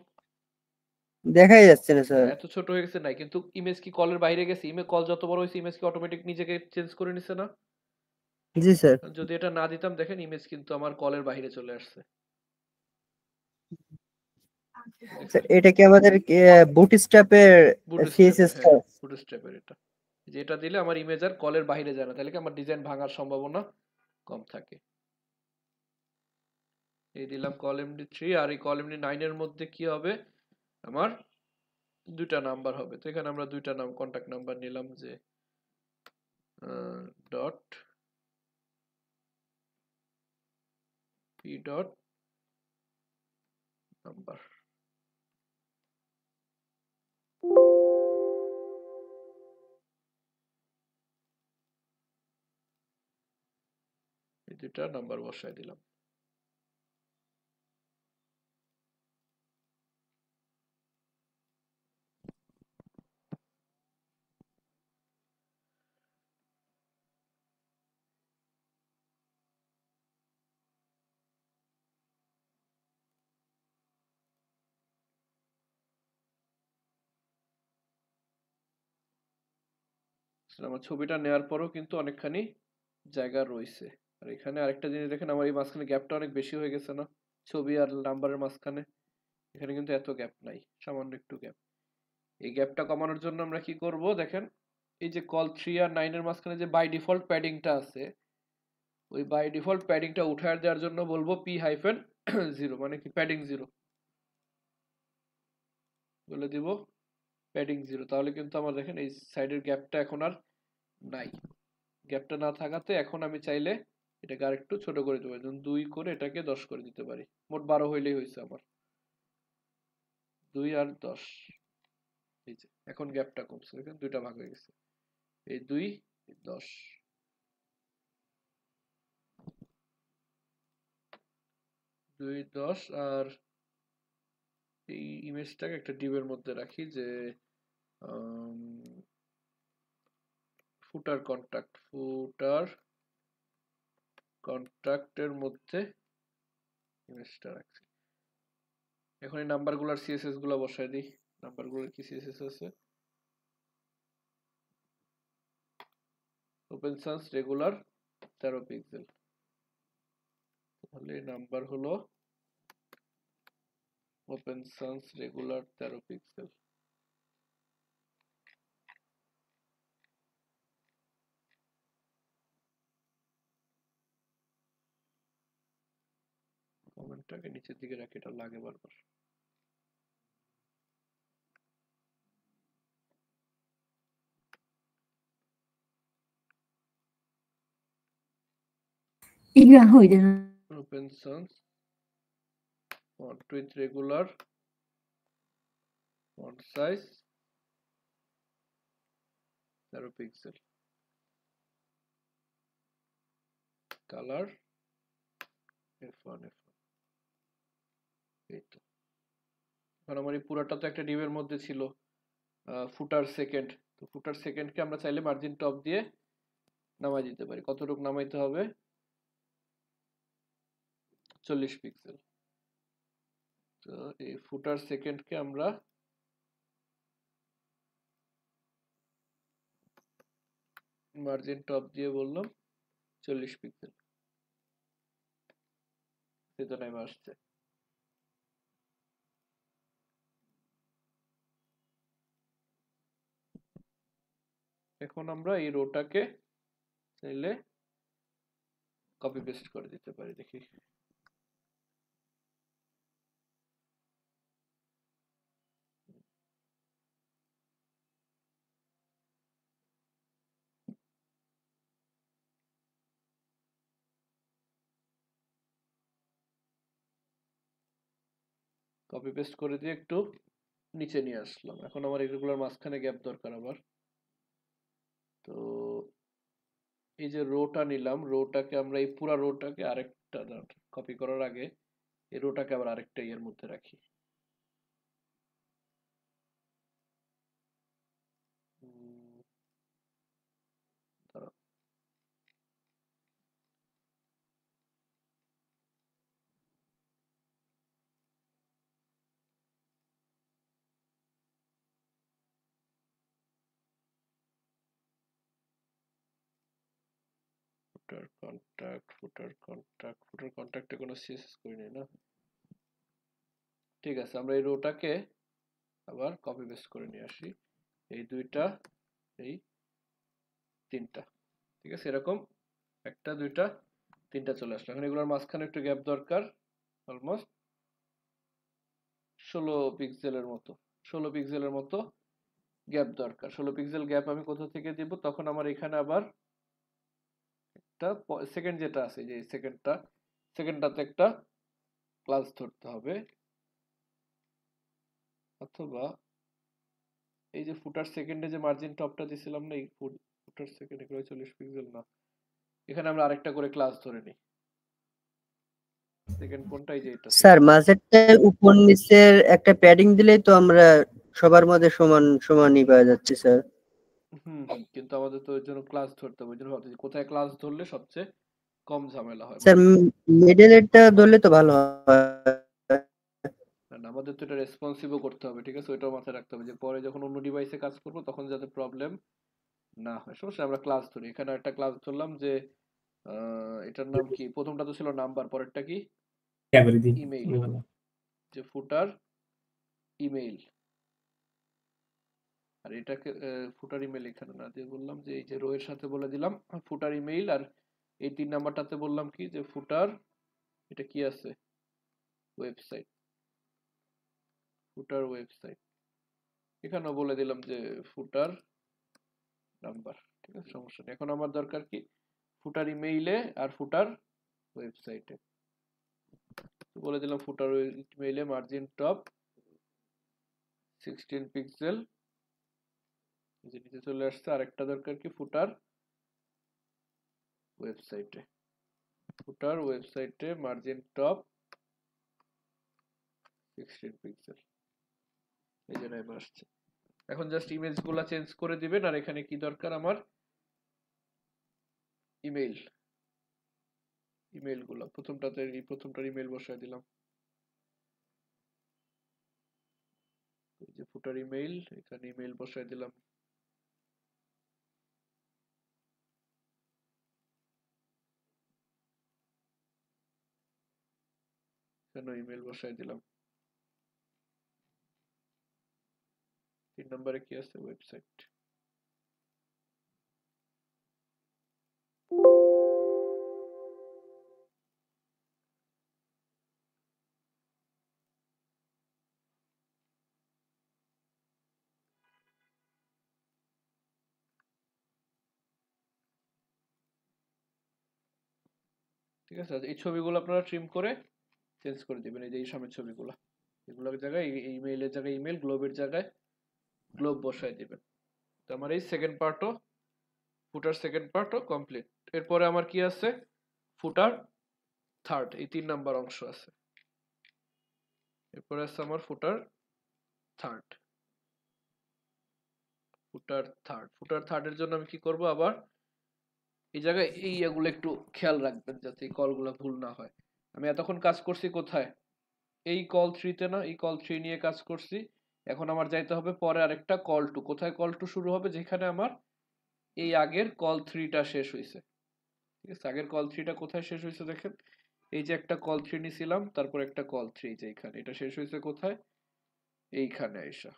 দেখাই যাচ্ছে না স্যার। এত ছোট হয়ে গেছে নাই, কিন্তু ইমেজ কি কলের বাইরে গেছে? ইমেজ কল যত বড় হয়েছে ইমেজ কি অটোমেটিক নিজেকে চেঞ্জ করে নিছে না? জি স্যার। যদি এটা না দিতাম দেখেন ইমেজ কিন্তু আমার কলের বাইরে চলে আসছে, স্যার এটা কি আমাদের বুটস্ট্র্যাপের সিএসএস টা? বুটস্ট্র্যাপের এটা, যেটা দিলে আমার ইমেজ আর কলের বাইরে যায় না, তাহলে কি আমার ডিজাইন ভাঙার সম্ভাবনা কম থাকে। এই দিলাম কল MD3, আর এই কল MD9 এর মধ্যে কি হবে? আমার দুইটা নাম্বার হবে, তো এখানে আমরা দুইটা নাম কন্টাক্ট নাম্বার নিলাম, যে ডট পি ডট নাম্বার, এই দুইটা নাম্বার বসায় দিলাম। আমার ছবিটা নেওয়ার পরও কিন্তু অনেকখানি জায়গা রয়েছে, আর এখানে আরেকটা জিনিস দেখেন, আমার এই মাঝখানে গ্যাপটা অনেক বেশি হয়ে গেছে না? ছবি আর নাম্বারের মাঝখানে এখানে কিন্তু এত গ্যাপ নাই, সামান্য একটু গ্যাপ। এই গ্যাপটা কমানোর জন্য আমরা কি করব দেখেন, এই যে কল 3 আর 9 এর মাঝখানে যে বাই ডিফল্ট প্যাডিংটা আছে, ওই বাই ডিফল্ট প্যাডিংটা উঠায় দেওয়ার জন্য বলবো P-0, মানে কি প্যাডিং 0 বলে দিব, প্যাডিং 0, তাহলে কিন্তু আমার দেখেন এই সাইডের গ্যাপটা এখন আর নাই। গ্যাপটা না থাকাতে এখন আমি চাইলে এটাকে আরেকটু ছোট করে দেবো, যেমন 2 করে এটাকে 10 করে দিতে পারি, মোট 12 হইলেই হয়েছে আমার, 2 আর 10। এই যে এখন গ্যাপটা কমছে, দেখেন দুইটা ভাগ হয়ে গেছে, এই 2 10, 2 10, আর এই ইমেজটাকে একটা ডিবের মধ্যে রাখি, যে ফুটার কন্ট্যাক্টের মধ্যে ইমেজটা রাখছি। এখন এই নাম্বারগুলোর সিএসএস গুলো বসাই দিই। নাম্বারগুলোর কি সিএসএস আছে? Open Sans regular 13 pixel. তাহলে নাম্বার হলো ওপেন সান্স রেগুলার 13 পিক্সেল। কমেন্টটাকে নিচের দিকে রাখি, এটা লাগে বারবার। Open sans font with regular font size 13 pixel, color F1 এই তো। এখন আমার এই পুরাটা তো একটা ডিভের মধ্যে ছিল ফুটার সেকেন্ড, তো ফুটার সেকেন্ডকে আমরা চাইলে মার্জিন টপ দিয়ে নামাই দিতে পারি। কতটুকু নামাইতে হবে? 40 পিক্সেল। তো এই ফুটার সেকেন্ডকে আমরা মার্জিন টপ দিয়ে বললাম 40 পিক্সেল। সেটা নেমে আসছে। এখন আমরা এই রোটাকে চাইলে কপি পেস্ট করে দিতে পারি, দেখি। কপি পেস্ট করে দিয়ে একটু নিচে নিয়ে আসলাম। এখন আমার এগুলোর মাঝখানে গ্যাপ দরকার আবার। তো এই যে রোটা নিলাম, রোটাকে আমরা এই পুরা রোটাকে আরেকটা কপি করার আগে এই রোটাকে আবার আরেকটা ইয়ের মধ্যে রাখি। ফুটার কন্ট্যাক্টে কোনো সিএসএস করি নাই না। ঠিক আছে, আমরা এই রোটাকে আবার কপি পেস্ট করে নিয়ে আসি। এই দুইটা, এই তিনটা, ঠিক আছে, এরকম একটা দুইটা তিনটা চলে আসলো। এখন এগুলোর মাঝখানে একটু গ্যাপ দরকার, অলমোস্ট 16 পিক্সেলের মতো। 16 পিক্সেলের মতো গ্যাপ দরকার। 16 পিক্সেল গ্যাপ আমি কোথা থেকে দিব? তখন আমার এখানে আবার একটা সেকেন্ড যেটা আছে, যে সেকেন্ডটাতে একটা ক্লাস ধরতে হবে, অথবা এই যে ফুটার সেকেন্ডে যে মার্জিন টপটা দিছিলাম না, এই ফুটার সেকেন্ডে 40 পিক্সেল না, এখানে আমরা আরেকটা করে ক্লাস ধরে নিই। সেকেন্ড কোনটা? এই যে এটা। স্যার মাঝেরটায় উপর নিচের একটা প্যাডিং দিলেই তো আমরা সবার মধ্যে সমান সমানই পাওয়া যাচ্ছে স্যার। কিন্তু আমাদের তো এর জন্য ক্লাস ধরতে হবে। ওই জন্য ভাবতেছি কোথায় ক্লাস ধরলে সবচেয়ে কম ঝামেলা হয়। স্যার মিডলেরটা ধরলে তো ভালো হয়। না, আমাদের তো এটা রেসপন্সিভও করতে হবে, ঠিক আছে, ওইটাও মাথায় রাখতে হবে যে পরে যখন অন্য ডিভাইসে কাজ করব তখন যাতে প্রবলেম না হয়। সমস্যা, আমরা ক্লাস ধরি। এখানে একটা ক্লাস ধরলাম যে এটার নাম কি? প্রথমটা তো ছিল নাম্বার, পরেরটা কি? ইমেইল। যে ফুটার ইমেইল, আর এটাকে ফুটার ইমেইল এখানে না দিয়ে বললাম যে এই যে রো এর সাথে বলে দিলাম ফুটার ইমেইল, আর এই 3 নাম্বারটাতে বললাম কি যে ফুটার, এটা কি আছে? ওয়েবসাইট, ফুটার ওয়েবসাইট। এখানেও বলে দিলাম যে ফুটার নাম্বার, ঠিক আছে, সমস্যা নেই। এখন আমার দরকার কি? ফুটার ইমেইলে আর ফুটার ওয়েবসাইটে বলে দিলাম ফুটার ইমেইলে মার্জিন টপ 16 পিক্সেল, যে নিচে চলে আসছে। আরেকটা দরকার কি? ফুটার ওয়েবসাইটে মার্জিন টপ 16 পিক্সেল, এই যে নেমে আসছে। এখন জাস্ট ইমেজ গুলা চেঞ্জ করে দিবেন। আর এখানে কি দরকার? আমার ইমেইল, ইমেল গুলো প্রথমটাতে এই প্রথমটার ইমেল বসায় দিলাম, এই যে ফুটার ইমেল, এখানে ইমেল বসায় দিলাম, এখানে ইমেল বসায় দিলাম। 3 নম্বরে কি আছে? ওয়েবসাইট। ঠিক আছে, এই ছবিগুলো আপনারা ট্রিম করে চেঞ্জ করে দিবেন। এই যে এই সামনের ছবিগুলো, এগুলোর জায়গায় ইমেইলের জায়গায় ইমেল, গ্লোবের জায়গায় গ্লোব বসায় দিবেন। তো আমার এই সেকেন্ড পার্টও, ফুটার সেকেন্ড পার্টও কমপ্লিট। এরপরে আমার কি আছে? ফুটার থার্ড, এই 3 নাম্বার অংশ আছে। এরপরে আছে আমার ফুটার থার্ড। ফুটার থার্ডের জন্য আমি কি করব? আবার এই জায়গায় এই এগুলো একটু খেয়াল রাখবেন যাতে এই কলগুলো ভুল না হয়। আমি এতক্ষণ কাজ করছি কোথায়? এই কল 3 না, এই কল 3 নিয়ে কাজ করছি। এখন আমার যাইতে হবে পরে আরেকটা কল 2। কোথায় কল 2 শুরু হবে? যেখানে আমার এই আগের কল 3টা শেষ হয়েছে। ঠিক আছে, আগের কল 3টা কোথায় শেষ হয়েছে দেখেন, এই যে একটা কল 3 নিছিলাম, তারপর একটা কল 3, যে এখানে এটা শেষ হয়েছে কোথায়? এইখানে আইসা।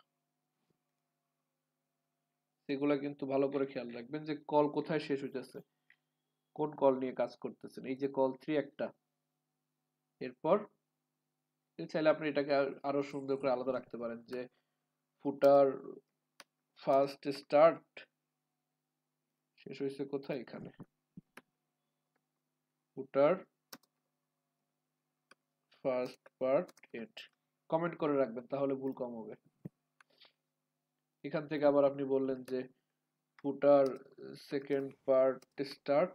এগুলা কিন্তু ভালো করে খেয়াল রাখবেন যে কল কোথায় শেষ হইতেছে, কোন কল নিয়ে কাজ করতেছেন। এই যে কল 3 একটা, এরপর চাইলে আপনি এটাকে আরো সুন্দর করে আলাদা রাখতে পারেন যে ফুটার ফার্স্ট স্টার্ট শেষ হয়েছে কোথায়? এখানে। ফুটার ফার্স্ট পার্ট এন্ড কমেন্ট করে রাখবেন, তাহলে ভুল কম হবে। এখান থেকে আবার আপনি বললেন যে ফুটার সেকেন্ড পার্ট স্টার্ট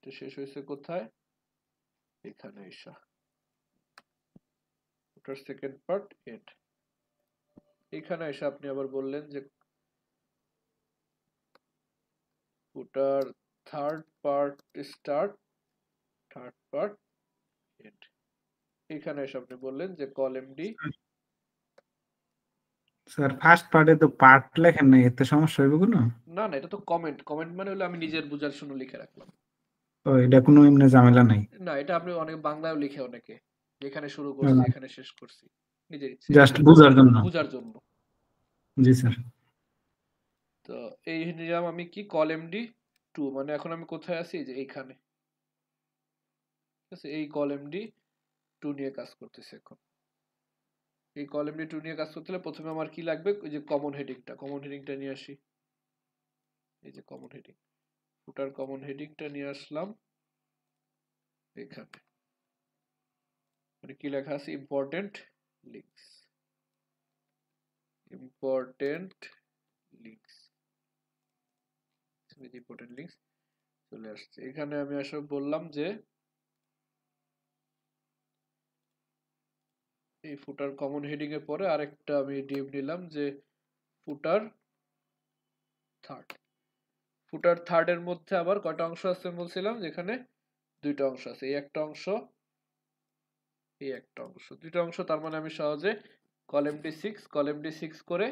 শেষ হয়েছে কোথায়? এখানে এসা। ফুটার সেকেন্ড পার্ট এন্ড, এখানে এসে আপনি আবার বললেন যে footer third part start, third part end. এখানে এসে আপনি বললেন যে কল এমডি। স্যার ফার্স্ট পার্টে তো পার্ট লেখেন নাই, এতে সমস্যা হইব কোনো? না না, এটা তো কমেন্ট। কমেন্ট মানে হলো আমি নিজের বুঝার জন্য লিখে রাখলাম। ও, এটা কোনো এমনি ঝামেলা নাই? না, এটা আপনি অনেক বাংলায়ও লিখে অনেকে, এখানে শুরু করছি এখানে শেষ করছি, নিজের ইচ্ছে, জাস্ট বুঝার জন্য। বুঝার জন্য। জি স্যার। তো এই নিলাম আমি কি কল এমডি 2, মানে এখন আমি কোথায় আছি? যে এইখানে। ঠিক আছে, এই কল এমডি 2 নিয়ে কাজ করতেছে এখন। এই কল এমডি 2 নিয়ে কাজ করতে হলে প্রথমে আমার কি লাগবে? ওই যে কমন হেডিংটা নিয়ে আসি। এই যে কমন হেডিং, ফুটার কমন হেডিংটা নিয়ে আসলাম এখানে। মানে কি লেখা আছে? Important links, important links, important links চলে আসছে। এখানে আমি আসলে বললাম যে এই ফুটার কমন হেডিং এর পরে আরেকটা আমি ডিভ নিলাম যে ফুটার থার্ড। ফুটার থার্ড এর মধ্যে আবার কয়টা অংশ আছে বলছিলাম? যেখানে 2টা অংশ আছে, এই একটা অংশ, এই একটা অংশ, 2টা অংশ। তার মানে আমি সহজে কলাম ডি 6 করে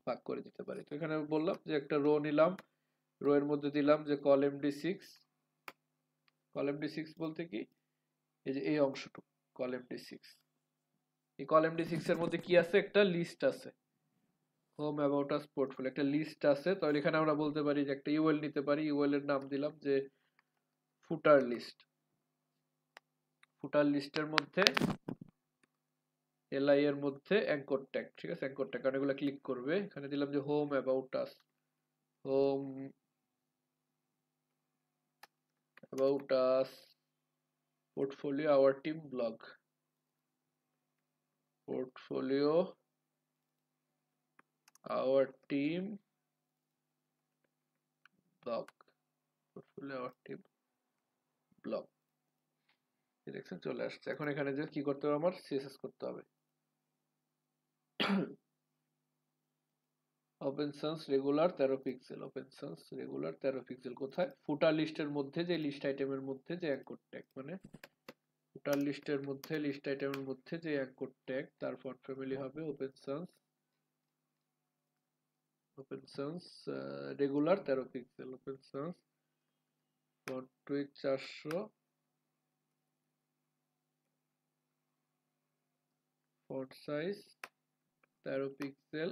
ভাগ করে দিতে পারি। তো এখানে বললাম যে একটা রো নিলাম, রো এর মধ্যে দিলাম যে কলাম ডি 6। কলাম ডি 6 বলতে কি? এই যে এই অংশটুকু কলাম ডি 6। এই কলাম ডি 6 এর মধ্যে কি আছে? একটা লিস্ট আছে, হোম অ্যাবাউট আস পোর্টফোলিও, একটা লিস্ট আছে। তাহলে এখানে আমরা বলতে পারি যে একটা ইউএল নিতে পারি, ইউএল এর নাম দিলাম যে ফুটার লিস্ট। ফুটার লিস্টের মধ্যে এলআই এর মধ্যে অ্যাঙ্কর ট্যাগ। ঠিক আছে, অ্যাঙ্কর ট্যাগ, কারণ এগুলো ক্লিক করবে। এখানে দিলাম যে home about us, home about us portfolio our team blog, portfolio our team blog, portfolio our team blog. দেখছেন চলে আসছে। এখন এখানে যে কি করতে হবে? আমার সিএসএস করতে হবে। Open Sans regular 13 pixel, Open Sans regular 13 pixel কোথায়? ফুটার লিস্টের মধ্যে, যে লিস্ট আইটেমের মধ্যে যে অ্যাঙ্কর ট্যাগ, মানে ফুটার লিস্টের মধ্যে লিস্ট আইটেমের মধ্যে যে অ্যাঙ্কর ট্যাগ তার ফন্ট ফ্যামিলি হবে open Sans regular 13 pixel, Open Sans font with 400, font size 13 pixel,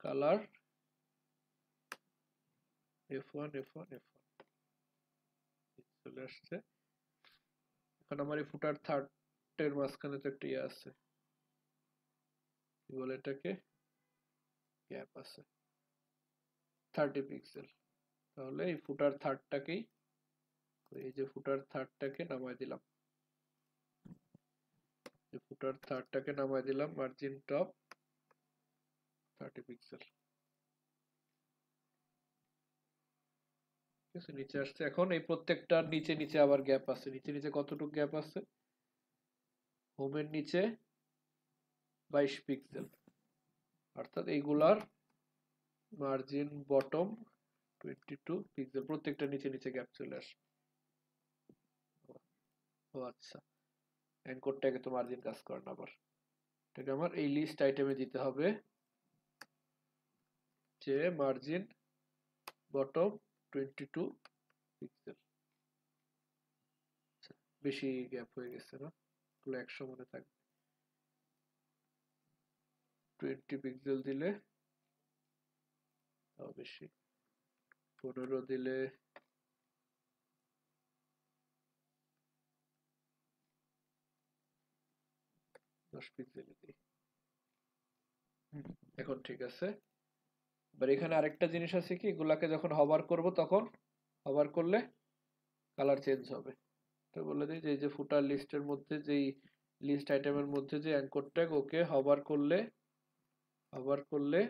colour F1 চলে আসছে। এখন আমার এই ফুটার থার্ডের মাঝখানে তো একটা ইয়ে আছে, কি বলে এটাকে, গ্যাপ আছে 30 পিক্সেল। তাহলে এই ফুটার থার্ডটাকেই, এই যে ফুটার থার্ডটাকে নামায় দিলাম, ফুটার থার্ডটাকে নামায় দিলাম, মার্জিন টপ 30 পিক্সেল। ঠিক আছে, নিচে আসছে। এখন এই প্রত্যেকটার নিচে নিচে আবার গ্যাপ আছে, নিচে নিচে কতটুকু গ্যাপ আছে? হোমের নিচে 22 পিক্সেল, অর্থাৎ এইগুলার মার্জিন বটম 22 পিক্সেল, প্রত্যেকটা নিচে নিচে গ্যাপ চলে আসে। ও আচ্ছা, অ্যাঙ্কর ট্যাগে তো মার্জিন কাজ করে না, আবার এটাকে আমার এই লিস্ট আইটেমে দিতে হবে যে মার্জিন বটম 22 পিক্সেল। বেশি গ্যাপ হয়ে গেছে না, তাহলে 100 মনে থাকবে। 20 পিক্সেল দিলে তাও বেশি, 15 দিলে 10 পিক্সেল দিই। এখন ঠিক আছে। এবার এখানে আরেকটা জিনিস আছে কি, এগুলাকে যখন হভার করব তখন হভার করলে কালার চেঞ্জ হবে। তো বলে দিই যে এই যে ফুটার লিস্টের মধ্যে, যেই লিস্ট আইটেমের মধ্যে যে অ্যাঙ্কর ট্যাগ, ওকে হভার করলে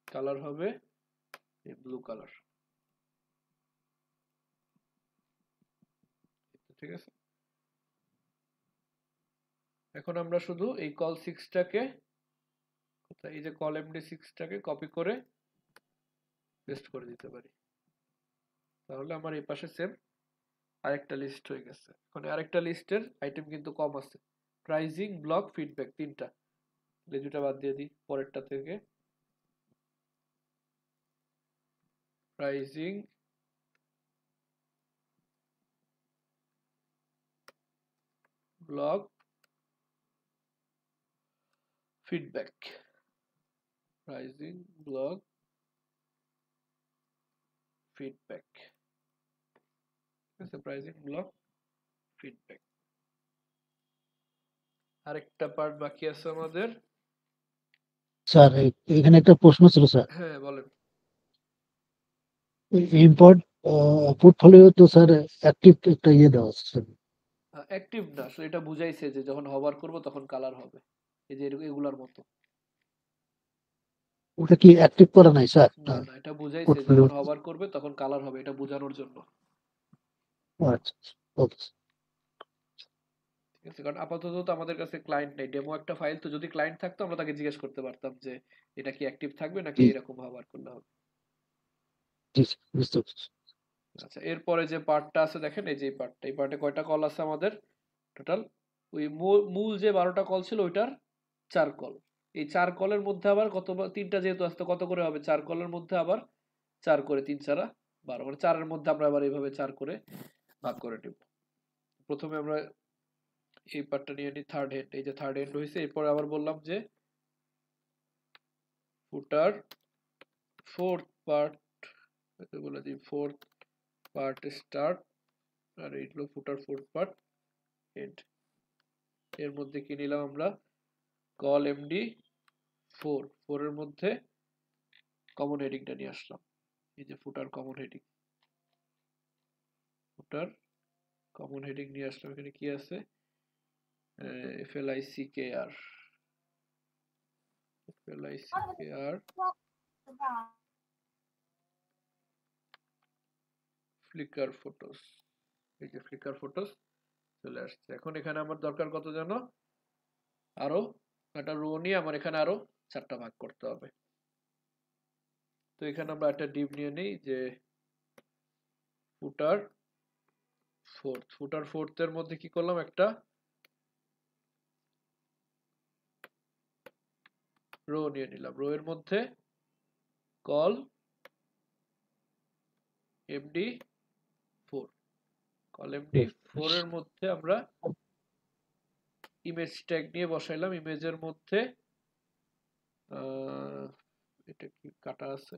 কালার হবে এই ব্লু কালার। ঠিক আছে, এখন আমরা শুধু এই কল 6টাকে, এই যে কল এমডি 6টাকে কপি করে পেস্ট করে দিতে পারি, তাহলে আমার এই পাশে সেম আরেকটা লিস্ট হয়ে গেছে। এখন আরেকটা লিস্টের আইটেম কিন্তু কম আছে, প্রাইজিং, ব্লগ, ফিডব্যাক, তিনটা, এই দুটা বাদ দিয়ে দিই পরেরটা থেকে। Pricing, blog, feedback, pricing, blog, feedback. ঠিক আছে, প্রাইজিং, ব্লগ, ফিডব্যাক। আরেকটা পার্ট বাকি আছে আমাদের। স্যার এখানে একটা প্রশ্ন ছিল স্যার, হ্যাঁ বলেন। ইম্পোর্ট পোর্টফোলিও তো স্যার অ্যাক্টিভ একটা ইয়ে দেওয়া আছে স্যার। অ্যাক্টিভ না, আসলে এটা বুঝাইছে যে যখন হভার করব তখন কালার হবে, এই যে এগুলার মতো। ওটা কি অ্যাক্টিভ করা নাই স্যার? না না, এটা বুঝাইছে পোর্টফোলিও, যখন হভার করবে তখন কালার হবে, এটা বোঝানোর জন্য। আচ্ছা ওকে। ঠিক আছে, কারণ আপাতত তো আমাদের কাছে ক্লায়েন্ট নেই, ডেমো একটা ফাইল, তো যদি ক্লায়েন্ট থাকতো আমরা তাকে জিজ্ঞেস করতে পারতাম যে এটা কি অ্যাক্টিভ থাকবে নাকি জি এরকম হভার করলে হবে। জি বুঝতে পারছি। আচ্ছা, এরপরে যে পার্টটা আছে দেখেন, এই যে পার্টটা, এই পার্টে কয়টা কল আছে আমাদের টোটাল? ওই মূল যে 12টা কল ছিল ওইটার 4 কল। এই 4 কলের মধ্যে আবার কত, তিনটা যেহেতু আসতো কত করে হবে, 4 কলের মধ্যে আবার 4 করে, 3 4 12, মানে 4-এর মধ্যে আমরা আবার এইভাবে 4 করে ভাগ করে নেব। প্রথমে আমরা এই পার্টটা নিয়ে নিই, থার্ড হেড। এই যে থার্ড হেড হয়েছে, এরপরে আবার বললাম যে ফুটার ফোর্থ পার্ট, বলে দিই ফোর্থ পার্ট স্টার্ট, আর এই হলো ফুটার ফোর্থ পার্ট হেড। এর মধ্যে কি নিলাম আমরা, কল এমডি 4 এর মধ্যে কমন হেডিংটা নিয়ে আসলাম, এই যে ফুটার কমন হেডিং, ফুটার কমন হেডিং নিয়ে আসলাম। এখানে কি আছে, FLICKR, ফ্লিকার ফটোস, এই যে ফ্লিকার ফটোস চলে আসছে। এখন এখানে আমার দরকার কত জানো, আরো একটা রো নিয়ে আমার এখানে আরো 4টা ভাগ করতে হবে। তো এখানে আমরা একটা ডিভ নিয়ে নিই যে ফুটার ফোর্থ এর মধ্যে কি করলাম, একটা রো নিয়ে নিলাম। রো এর মধ্যে কল md4, কল md4 এর মধ্যে আমরা ইমেজ ট্যাগ নিয়ে বসাইলাম। ইমেজের মধ্যে এটা কি কাটা আছে,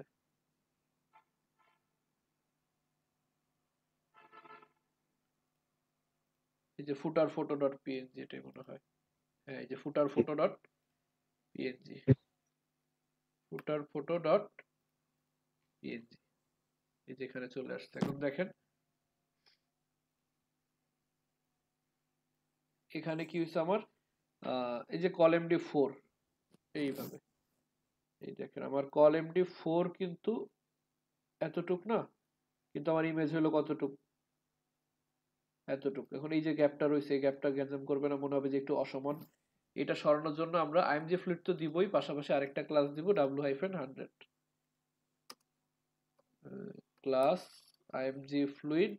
এই যে ফুটার ফটো ডট পিএনজি, এটাই মনে হয়। হ্যাঁ, এই যে ফুটার ফটো ডট পিএনজি, ফুটার ফটো ডট পিএনজি, এই যে এখানে চলে আসছে। এখন দেখেন এখানে কি হয়েছে আমার, এই যে কল md4 এইভাবে, এই দেখেন আমার কল md4 কিন্তু এতটুক না, কিন্তু আমার ইমেজ হলো কতটুক, এতটুক। এখন এই যে গ্যাপটা রয়েছে, এই গ্যাপটা গ্যাঞ্জাম করবে না, মনে হবে যে একটু অসমান। এটা সরানোর জন্য আমরা আইএমজি ফ্লুইড তো দিবই, পাশাপাশি আরেকটা ক্লাস দিব w-100 ক্লাস আইএমজি ফ্লুইড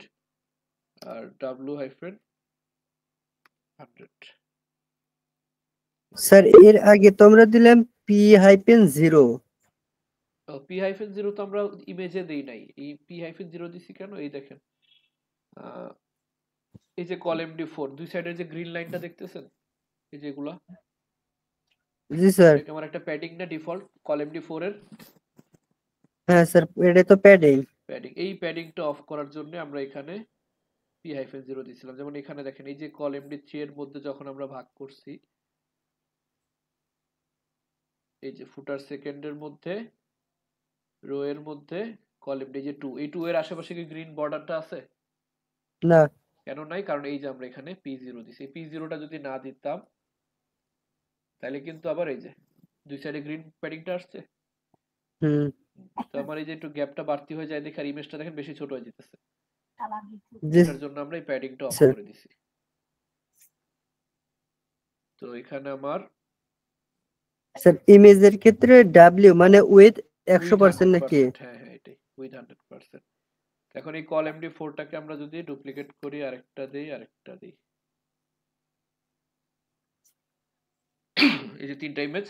আর w-100। স্যার এর আগে তো আমরা দিলাম p-0। p-0 তো আমরা ইমেজে দেই নাই, এই p-0 দিছি কেন, এই দেখেন এই যে কল md4 দুই সাইডের যে গ্রিন লাইনটা দেখতেছেন, এই যেগুলা, জি স্যার। এটা আমার একটা প্যাডিং না ডিফল্ট কল md4 এর হ্যাঁ স্যার, এটা তো প্যাডিং। প্যাডিং, এই প্যাডিংটা অফ করার জন্য আমরা এখানে p-0 দিছিলাম। যেমন এখানে দেখেন এই যে কল md3 এর মধ্যে যখন আমরা ভাগ করছি, এই যে ফুটার সেকেন্ডের মধ্যে রো এর মধ্যে কল md, এই যে 2, এই 2 এর আশেপাশে কি গ্রিন বর্ডারটা আছে? না। কেন নাই? কারণ এই যে আমরা এখানে p0 দিছি। এই p0টা যদি না দিতাম তাহলে কিন্তু আবার এই যে দুই সাইডে গ্রিন প্যাডিংটা আসছে। হুম। তো আমার এই যে একটু গ্যাপটা বাড়তি হয়ে যায় দেখে আর ইমেজটা দেখেন বেশি ছোট হয়ে যেতেছে, জি এটার জন্য আমরা এই প্যাডিংটা অফ স্যার। করে দিছি। তো এখানে আমার স্যার ইমেজের ক্ষেত্রে w মানে উইথ 100% নাকি? 100%, হ্যাঁ হ্যাঁ এটাই উইথ 100%। এখন এই কল md4 টাকে আমরা যদি ডুপ্লিকেট করি, আরেকটা দেই, আরেকটা দেই, এই যে 3টা ইমেজ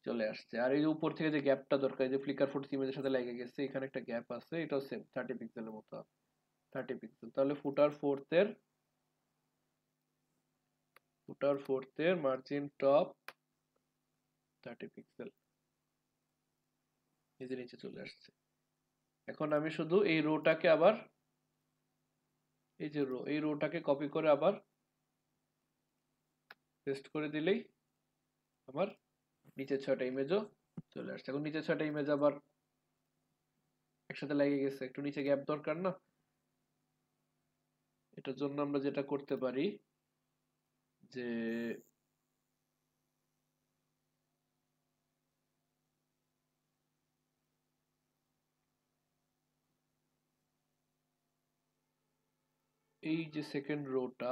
চলে আসছে। আর এই যে উপর থেকে যে গ্যাপটা দরকার, এই যে ফ্লিকার ফটো ইমেজের সাথে লেগে গেছে, এখানে একটা গ্যাপ আছে, এটাও সেম 30 পিক্সেলের মতো, 30 পিক্সেল। তাহলে ফুটার ফোর্থের মার্জিন টপ 30 পিক্সেল, এই যে নিচে চলে আসছে। এখন আমি শুধু এই রোটাকে আবার, এই যে রো, এই রোটাকে কপি করে আবার পেস্ট করে দিলেই আমার নিচের 6টা ইমেজও চলে আসছে। এখন নিচের 6টা ইমেজ আবার একসাথে লেগে গেছে, একটু নিচে গ্যাপ দরকার না? এটার জন্য আমরা যেটা করতে পারি যে এই যে সেকেন্ড রোটা,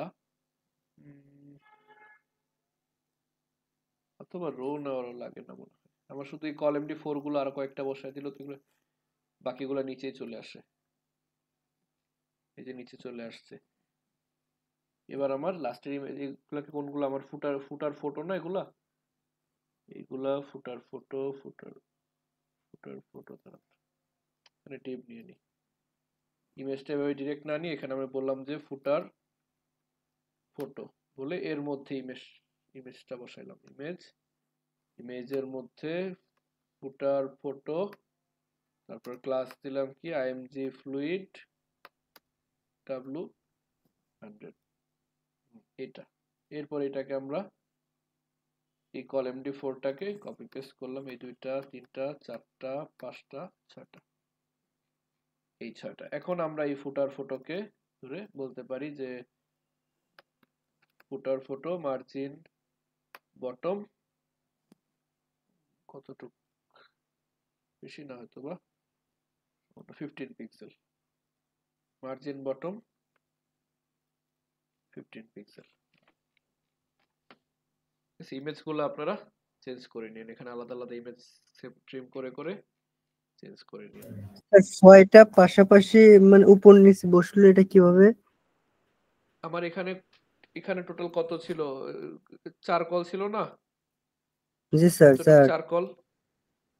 অথবা রো নেওয়ার লাগে না মনে হয় আমার, শুধু এই কল md4 গুলো আর কয়েকটা বসায় দিল তো বাকিগুলো নিচেই চলে আসে, এই যে নিচে চলে আসছে। এবার আমার লাস্টের ইমেজ এগুলাকে কোনগুলো, আমার ফুটার ফটো না এগুলা, এইগুলা ফুটার ফটো এখানে টেপ নিয়ে নি, ইমেজটা এভাবে ডিরেক্ট না নিয়ে এখানে আমরা বললাম যে ফুটার ফটো বলে এর মধ্যে ইমেজটা বসাইলাম। ইমেজের মধ্যে ফুটার ফটো, তারপর ক্লাস দিলাম কি আইএমজি ফ্লুইড w100, এটা। এরপর এটাকে আমরা এই কল md4 টাকে কপি পেস্ট করলাম, এই 2টা 3টা 4টা 5টা 6টা, এই 6টা। এখন আমরা এই ফুটার ফটোকে ধরে বলতে পারি যে ফুটার ফটো মার্জিন বটম কতটুক, বেশি না হয়তো বা 15 পিক্সেল, মার্জিন বটম 15 পিক্সেল। ইমেজগুলো আপনারা চেঞ্জ করে নিন, এখানে আলাদা আলাদা ইমেজ ট্রিম করে করে চেঞ্জ করে নিন। স্যার 6টা পাশাপাশি মানে উপর নিচে বসলো এটা কিভাবে? আমার এখানে এখানে টোটাল কত ছিল, 4 কল ছিল না, জি স্যার, এতটুকু স্যার 4 কল।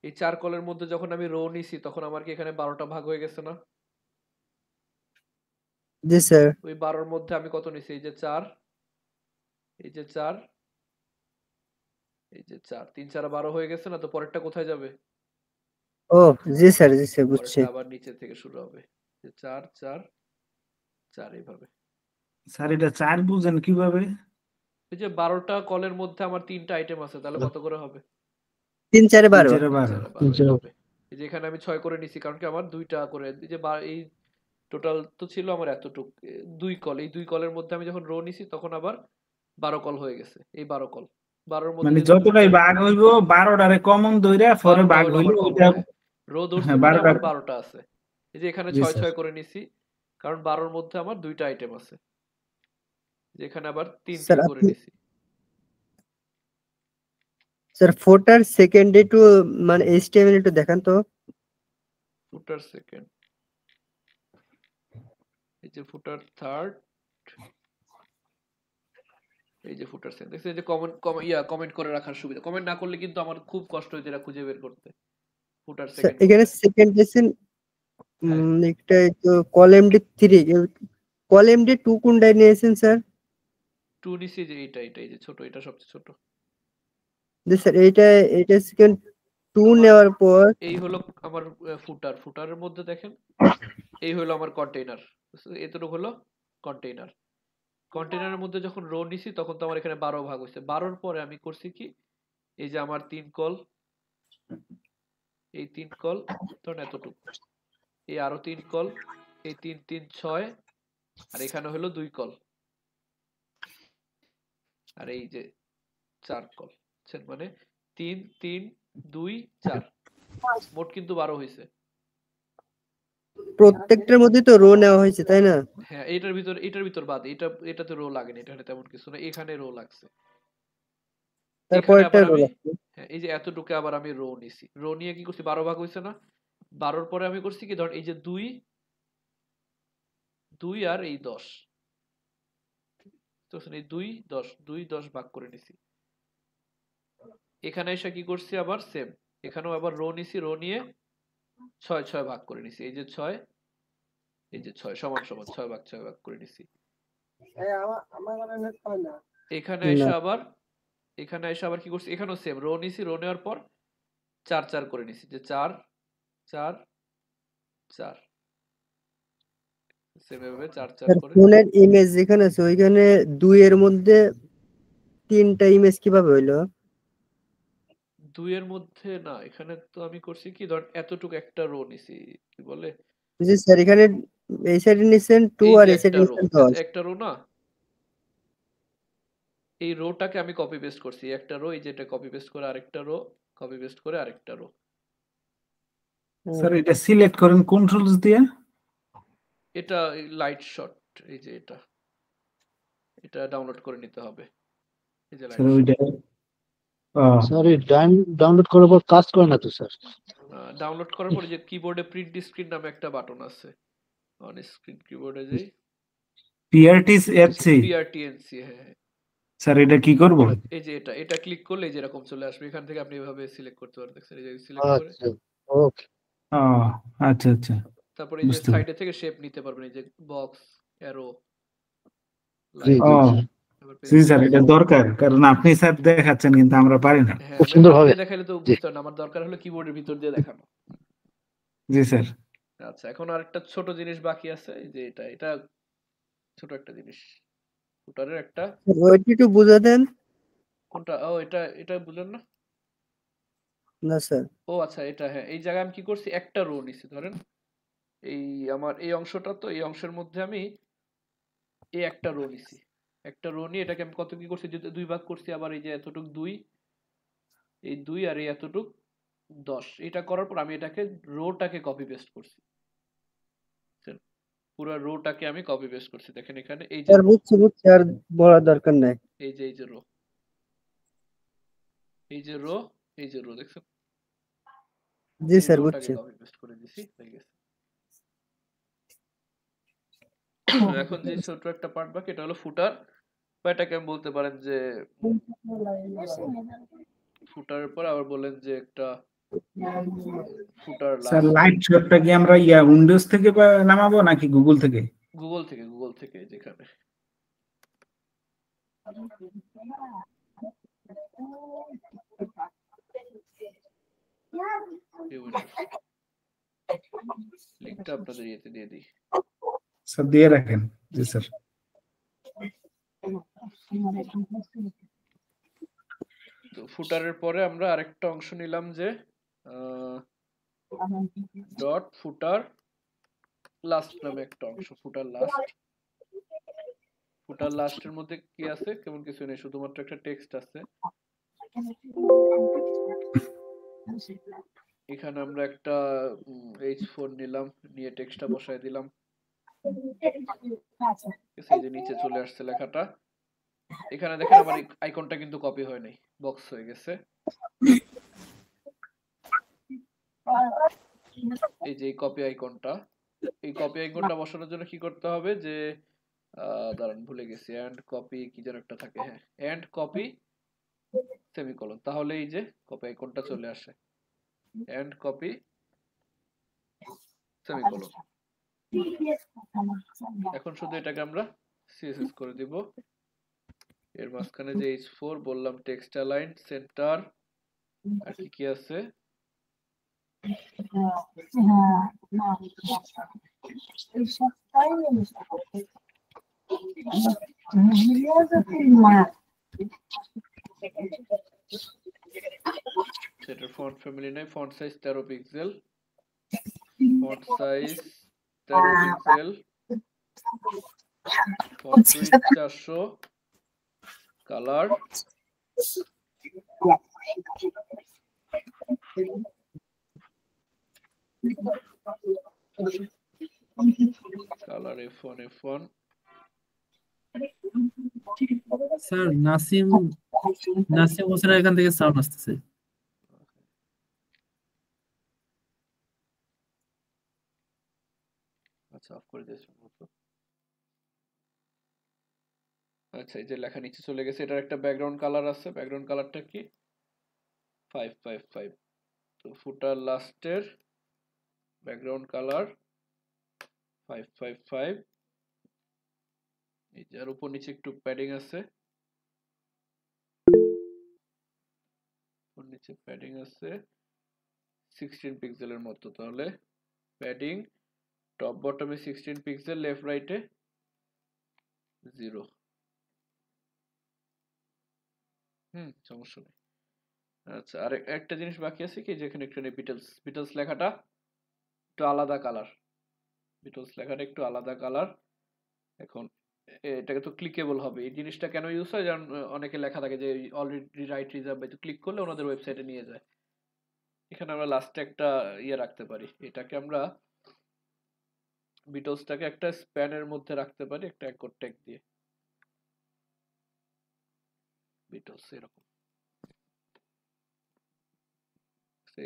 এই 4 কলের মধ্যে যখন আমি রো নিছি তখন আমার কি এখানে 12টা ভাগ হয়ে গেছে না? জি স্যার। ওই 12-র মধ্যে আমি কত নিছি, এই যে 4, এই যে 4, এই যে 4, 3 4 12 হয়ে গেছে না? তো পরেরটা কোথায় যাবে? ও জি স্যার, জি স্যার বুঝছি। পরেরটা আবার নিচে থেকে শুরু হবে, যে 4 4 4 এইভাবে। স্যার এটা 4 বুঝেন কিভাবে? এই যে 12টা কলের মধ্যে আমার 3টা আইটেম আছে, তাহলে কত করে হবে? 3 4 3 12। 4 3 12। 4 12 এইভাবে। এই যে এখানে আমি 6 করে নিছি, কারণ কি আমার 2টা করে, এই যে এই টোটাল তো ছিল আমার এতটুক, 2 কল। এই 2 কলের মধ্যে আমি যখন রো নিছি তখন আবার 12 কল হয়ে গেছে, এই 12 কল। 12-র মধ্যে মানে যেহেতু যতটাই দুইটা, ভাগ হইব 12টারে কমন ধইরা পরে 12টা ভাগ হলো হইলে আমার কমন। ওইটা হ্যাঁ, রো ধরছি হ্যাঁ মানে 12টা। আমার 12টা আছে। এই যে এখানে জি 6 স্যার। 6 করে নিছি, কারণ 12-র মধ্যে আমার 2টা আইটেম আছে, যেখানে আবার 3 স্যার 3 করে আপনি নিছি। স্যার ফোটার সেকেন্ড একটু মানে এইচটিএমএল একটু দেখান তো। ফুটার সেকেন্ড, এই যে ফুটার থার্ড, এই যে ফুটার সেকেন্ড। দেখছেন, এই যে কমেন্ট করে রাখার সুবিধা। কমেন্ট না করলে কিন্তু আমার খুব কষ্ট হইতো এটা খুঁজে বের করতে, ফুটার স্যার সেকেন্ড এখানে কোথায়। সেকেন্ড লেসেন হ্যাঁ, একটা তো কলএমডি 3, কলএমডি 2 কোনটায় নিয়েছেন স্যার? 2 নিছি, যে এইটা এই যে ছোট, এটা সবচেয়ে ছোট। জি স্যার এইটা সেকেন্ড 2 আমার নেওয়ার পর এই হলো আমার ফুটারের মধ্যে দেখেন, এই হলো আমার কন্টেইনার, এতটুকু হলো কন্টেইনার। কন্টেইনারের মধ্যে যখন রো নিছি তখন তো আমার এখানে 12 ভাগ হয়েছে। 12-র পরে আমি করছি কি, এই যে আমার 3 কল, এই 3 কল, ধরেন এতটুকু, এই আরো 3 কল, এই 3 3 6, আর এখানে হলো 2 কল, আর এই যে 4 কল। বুঝছেন, মানে 3 3 2 4, মোট কিন্তু 12 হয়েছে। প্রত্যেকটার মধ্যে তো রো নেওয়া হয়েছে তাই না? হ্যাঁ, এটার ভিতর বাদ, এটাতে রো লাগেনি, এখানে তেমন কিছু না, এখানে রো লাগছে। এখানে তারপরটা আবার রো আমি, লাগছে। হ্যাঁ, এই যে এতটুকু আবার আমি রো নিছি, রো নিয়ে কি করছি, 12 ভাগ হয়েছে না? 12-র পরে আমি করছি কি, ধরেন এই যে 2 2 আর এই 10, তো এই 2 10 2 10 ভাগ করে নিছি। এখানে এসে কি করছি, আবার সেম, এখানেও আবার রো নিছি, রো নিয়ে 6 6 ভাগ করে নিছি, এই যে 6, এই যে 6 সমান সমান 6 ভাগ করে নিছি। এখানে না এসে আবার, কি করছি, এখানেও সেম, রো নিছি, রো নেওয়ার পর 4 4 করে নিছি, যে 4 4 4, সেম এভাবে 4 4 স্যার করে। ফোনের ইমেজ যেখানে আছে ওইখানে 2 এর মধ্যে 3টা ইমেজ কিভাবে হইলো? 2 এর মধ্যে না, এখানে তো আমি করছি কি, ধর এতটুকু একটা রো নিছি, কি বলে, জি স্যার এখানে এই সাইডে নিছেন 2 এই আর যে এই সাইডে একটা রো, নিছেন 10। একটা রো না, এই রোটাকে আমি কপি পেস্ট করছি, একটা রো, এই যে এটা কপি পেস্ট করে আরেকটা রো, কপি পেস্ট করে আরেকটা রো। স্যার এটা সিলেক্ট করেন কন্ট্রোলস দিয়ে। এটা লাইট শট, এই যে এটা ডাউনলোড করে নিতে হবে, এই যে লাইট স্যার শট। ওইটা স্যার এই ডাউনলোড করার পর কাজ করে না তো স্যার? ডাউনলোড করার পরে যে কিবোর্ডে প্রিন্ট স্ক্রিন নামে একটা বাটন আছে, অন স্ক্রিন কিবোর্ডে যেই পিআরটিএনসি। পিআরটিএনসি, হ্যাঁ হ্যাঁ, স্যার এটা কি করব? এই যে এটা ক্লিক করলে এই যে এরকম চলে আসবে, এখান থেকে আপনি এভাবে সিলেক্ট করতে পারেন, দেখছেন, এই যে সিলেক্ট করে আচ্ছা, ওকে। ও আচ্ছা আচ্ছা, তারপর এই যে বুঝতে সাইডে থেকে শেপ নিতে পারবেন, এই যে বক্স, অ্যারো, জি লাইন, ও জি জি, জি স্যার এটা দরকার, কারণ আপনি স্যার দেখাচ্ছেন কিন্তু আমরা পারি না। হ্যাঁ, খুব আমি সুন্দর হাত হবে। দিয়ে দেখাইলে তো জি বুঝতে পারেন, আমার দরকার হলো কিবোর্ডের ভিতর দিয়ে দেখানো। জি স্যার। আচ্ছা, এখন আরেকটা ছোট জিনিস বাকি আছে, এই যে এটা ছোট একটা জিনিস, ফুটারের একটা, ওইটা একটু বুঝা দেন। কোনটা, ও এটা বুঝলেন না? না স্যার। ও আচ্ছা, এটা, হ্যাঁ, এই জায়গায় আমি কি করছি, একটা রো নিছি, ধরেন এই আমার এই অংশটা, তো এই অংশের মধ্যে আমি এই একটা রো নিছি, একটা রো নিয়ে এটাকে আমি কত কি করছি, দুই ভাগ করছি, আবার এই যে এতটুক 2, এই 2 আর এই এতটুক 10, এটা করার পর আমি এটাকে রোটাকে কপি পেস্ট করছি, বুঝছেন? পুরো রোটাকে আমি কপি পেস্ট করছি, দেখেন এখানে এই যে স্যার রো, বুঝছি আর বলার দরকার নাই। এই যে রো, এই যে রো, এই যে রো দেখছেন, জি এই স্যার, রোটাকে বুঝছি। কপি পেস্ট করে দিছি, হয়ে গেছে। এখন যে ছোট একটা পার্ট বাকি, এটা হলো ফুটার, বা এটাকে আমি বলতে পারেন যে ফুটারের পর আবার বলেন যে একটা ফুটার স্যার লাস্ট। লাইট শটটা কি আমরা উইন্ডোজ থেকে নামাবো নাকি গুগল থেকে? গুগল থেকে যেখানে লিঙ্কটা আপনাদের ইয়েতে দিয়ে দিই। স্যার দিয়ে রাখেন। জি স্যার। তো ফুটারের পরে আমরা আরেকটা অংশ নিলাম যে ডট ফুটার লাস্ট নামে একটা অংশ, ফুটার লাস্ট। ফুটার লাস্টের মধ্যে কি আছে? কেমন কিছু নেই, শুধুমাত্র একটা টেক্সট আছে। এখানে আমরা একটা H4 নিলাম, নিয়ে টেক্সটটা বসায় দিলাম। এই যে নিচে চলে আসছে লেখাটা। এখানে দেখেন আমার আইকনটা কিন্তু কপি হয় নাই, বক্স হয়ে গেছে। এই যে কপি আইকনটা, এই কপি আইকনটা বসানোর জন্য কি করতে হবে যে দাঁড়ান ভুলে গেছি, এন্ড কপি কি যেন একটা থাকে, হ্যাঁ এন্ড কপি সেমিকোলন, তাহলে এই যে কপি আইকনটা চলে আসে, এন্ড কপি সেমিকোলন। এখন শুধু এটাকে আমরা সিএসএস করে দিব। এর মাঝখানে যে H4 বললাম, টেক্সট অ্যালাইন, সেন্টার, আর কি কি আছে, সেটার ফন্ট ফ্যামিলি নাই, font size 13 pixel, font size 13 pixel, font width 400, colour colour F1 sir Nasim হোসেনের এখান থেকে সাউন্ড আসতেছে। আচ্ছা অফ করে দিয়েছি মতো। আচ্ছা এই যে লেখা নিচে চলে গেছে, এটার একটা ব্যাকগ্রাউন্ড কালার আছে, ব্যাকগ্রাউন্ড কালারটা কি 555। তো ফুটার লাস্টের ব্যাকগ্রাউন্ড কালার 555। এই যে আর উপর নিচে একটু প্যাডিং আছে, উপর নিচে প্যাডিং আছে 16 পিক্সেলের মতো, তাহলে প্যাডিং টপ বটমে 16 পিক্সেল, লেফট রাইটে 0। সমস্যা নেই। আচ্ছা আর একটা জিনিস বাকি আছে কি, যেখানে একটু বিটলস লেখাটা একটু আলাদা কালার, বিটলস লেখাটা একটু আলাদা কালার। এখন এটাকে তো ক্লিকেবল হবে, এই জিনিসটা কেন ইউজ হয়, যেমন অনেকে লেখা থাকে যে অলরেডি রাইট রিজার্ভ, তো ক্লিক করলে ওনাদের ওয়েবসাইটে নিয়ে যায়। এখানে আমরা লাস্টে একটা ইয়ে রাখতে পারি, এটাকে আমরা বিটলসটাকে একটা স্প্যানের মধ্যে রাখতে পারি, একটা অ্যাঙ্কর ট্যাগ দিয়ে, বিটলস এরকম।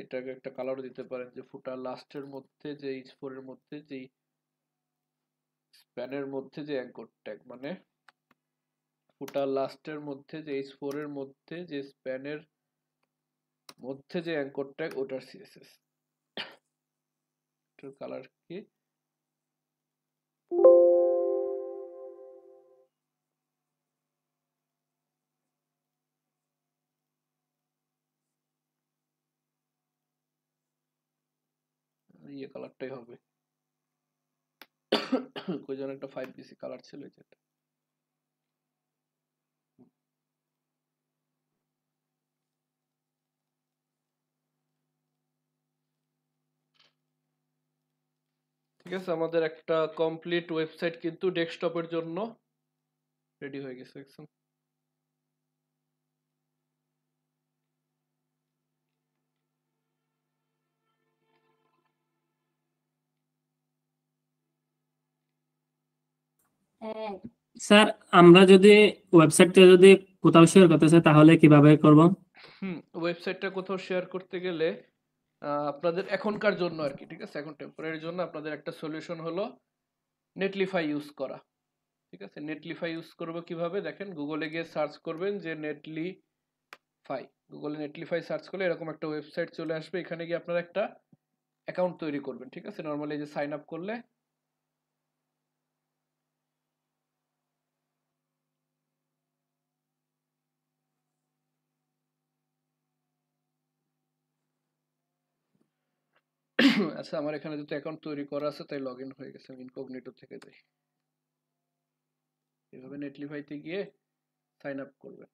এটাকে একটা কালার দিতে পারেন যে ফুটার লাস্টের মধ্যে যে H4 এর মধ্যে যে স্প্যানের মধ্যে যে অ্যাঙ্কর ট্যাগ, মানে ফুটার লাস্টের মধ্যে যে H4 এর মধ্যে যে স্প্যানের মধ্যে যে অ্যাঙ্কর ট্যাগ, ওটার সিএসএস। এটার কালার কি ইয়ে কালারটাই হবে, কই যেন একটা 5BC কালার ছিল যেটা। ঠিক আছে, আমাদের একটা কমপ্লিট ওয়েবসাইট কিন্তু ডেস্কটপের জন্য রেডি হয়ে গেছে একদম। স্যার আমরা যদি ওয়েবসাইটটা যদি কোথাও শেয়ার করতে চাই তাহলে কিভাবে করব? ওয়েবসাইটটা কোথাও শেয়ার করতে গেলে আপনাদের এখনকার জন্য আর কি, ঠিক আছে, এখন টেম্পোরারি জন্য আপনাদের একটা সলিউশন হলো নেটলিফাই ইউজ করা। ঠিক আছে, নেটলিফাই ইউজ করবো কিভাবে দেখেন, গুগলে গিয়ে সার্চ করবেন যে নেটলিফাই, গুগলে নেটলিফাই সার্চ করলে এরকম একটা ওয়েবসাইট চলে আসবে। এখানে গিয়ে আপনারা একটা অ্যাকাউন্ট তৈরি করবেন। ঠিক আছে, নর্মালি যে সাইন আপ করলে আচ্ছা, আমার এখানে যেহেতু অ্যাকাউন্ট তৈরি করা আছে তাই লগ ইন হয়ে গেছে, আমি ইনকগনিটো থেকে যাই। এভাবে নেটলিফাইতে গিয়ে সাইন আপ করবেন।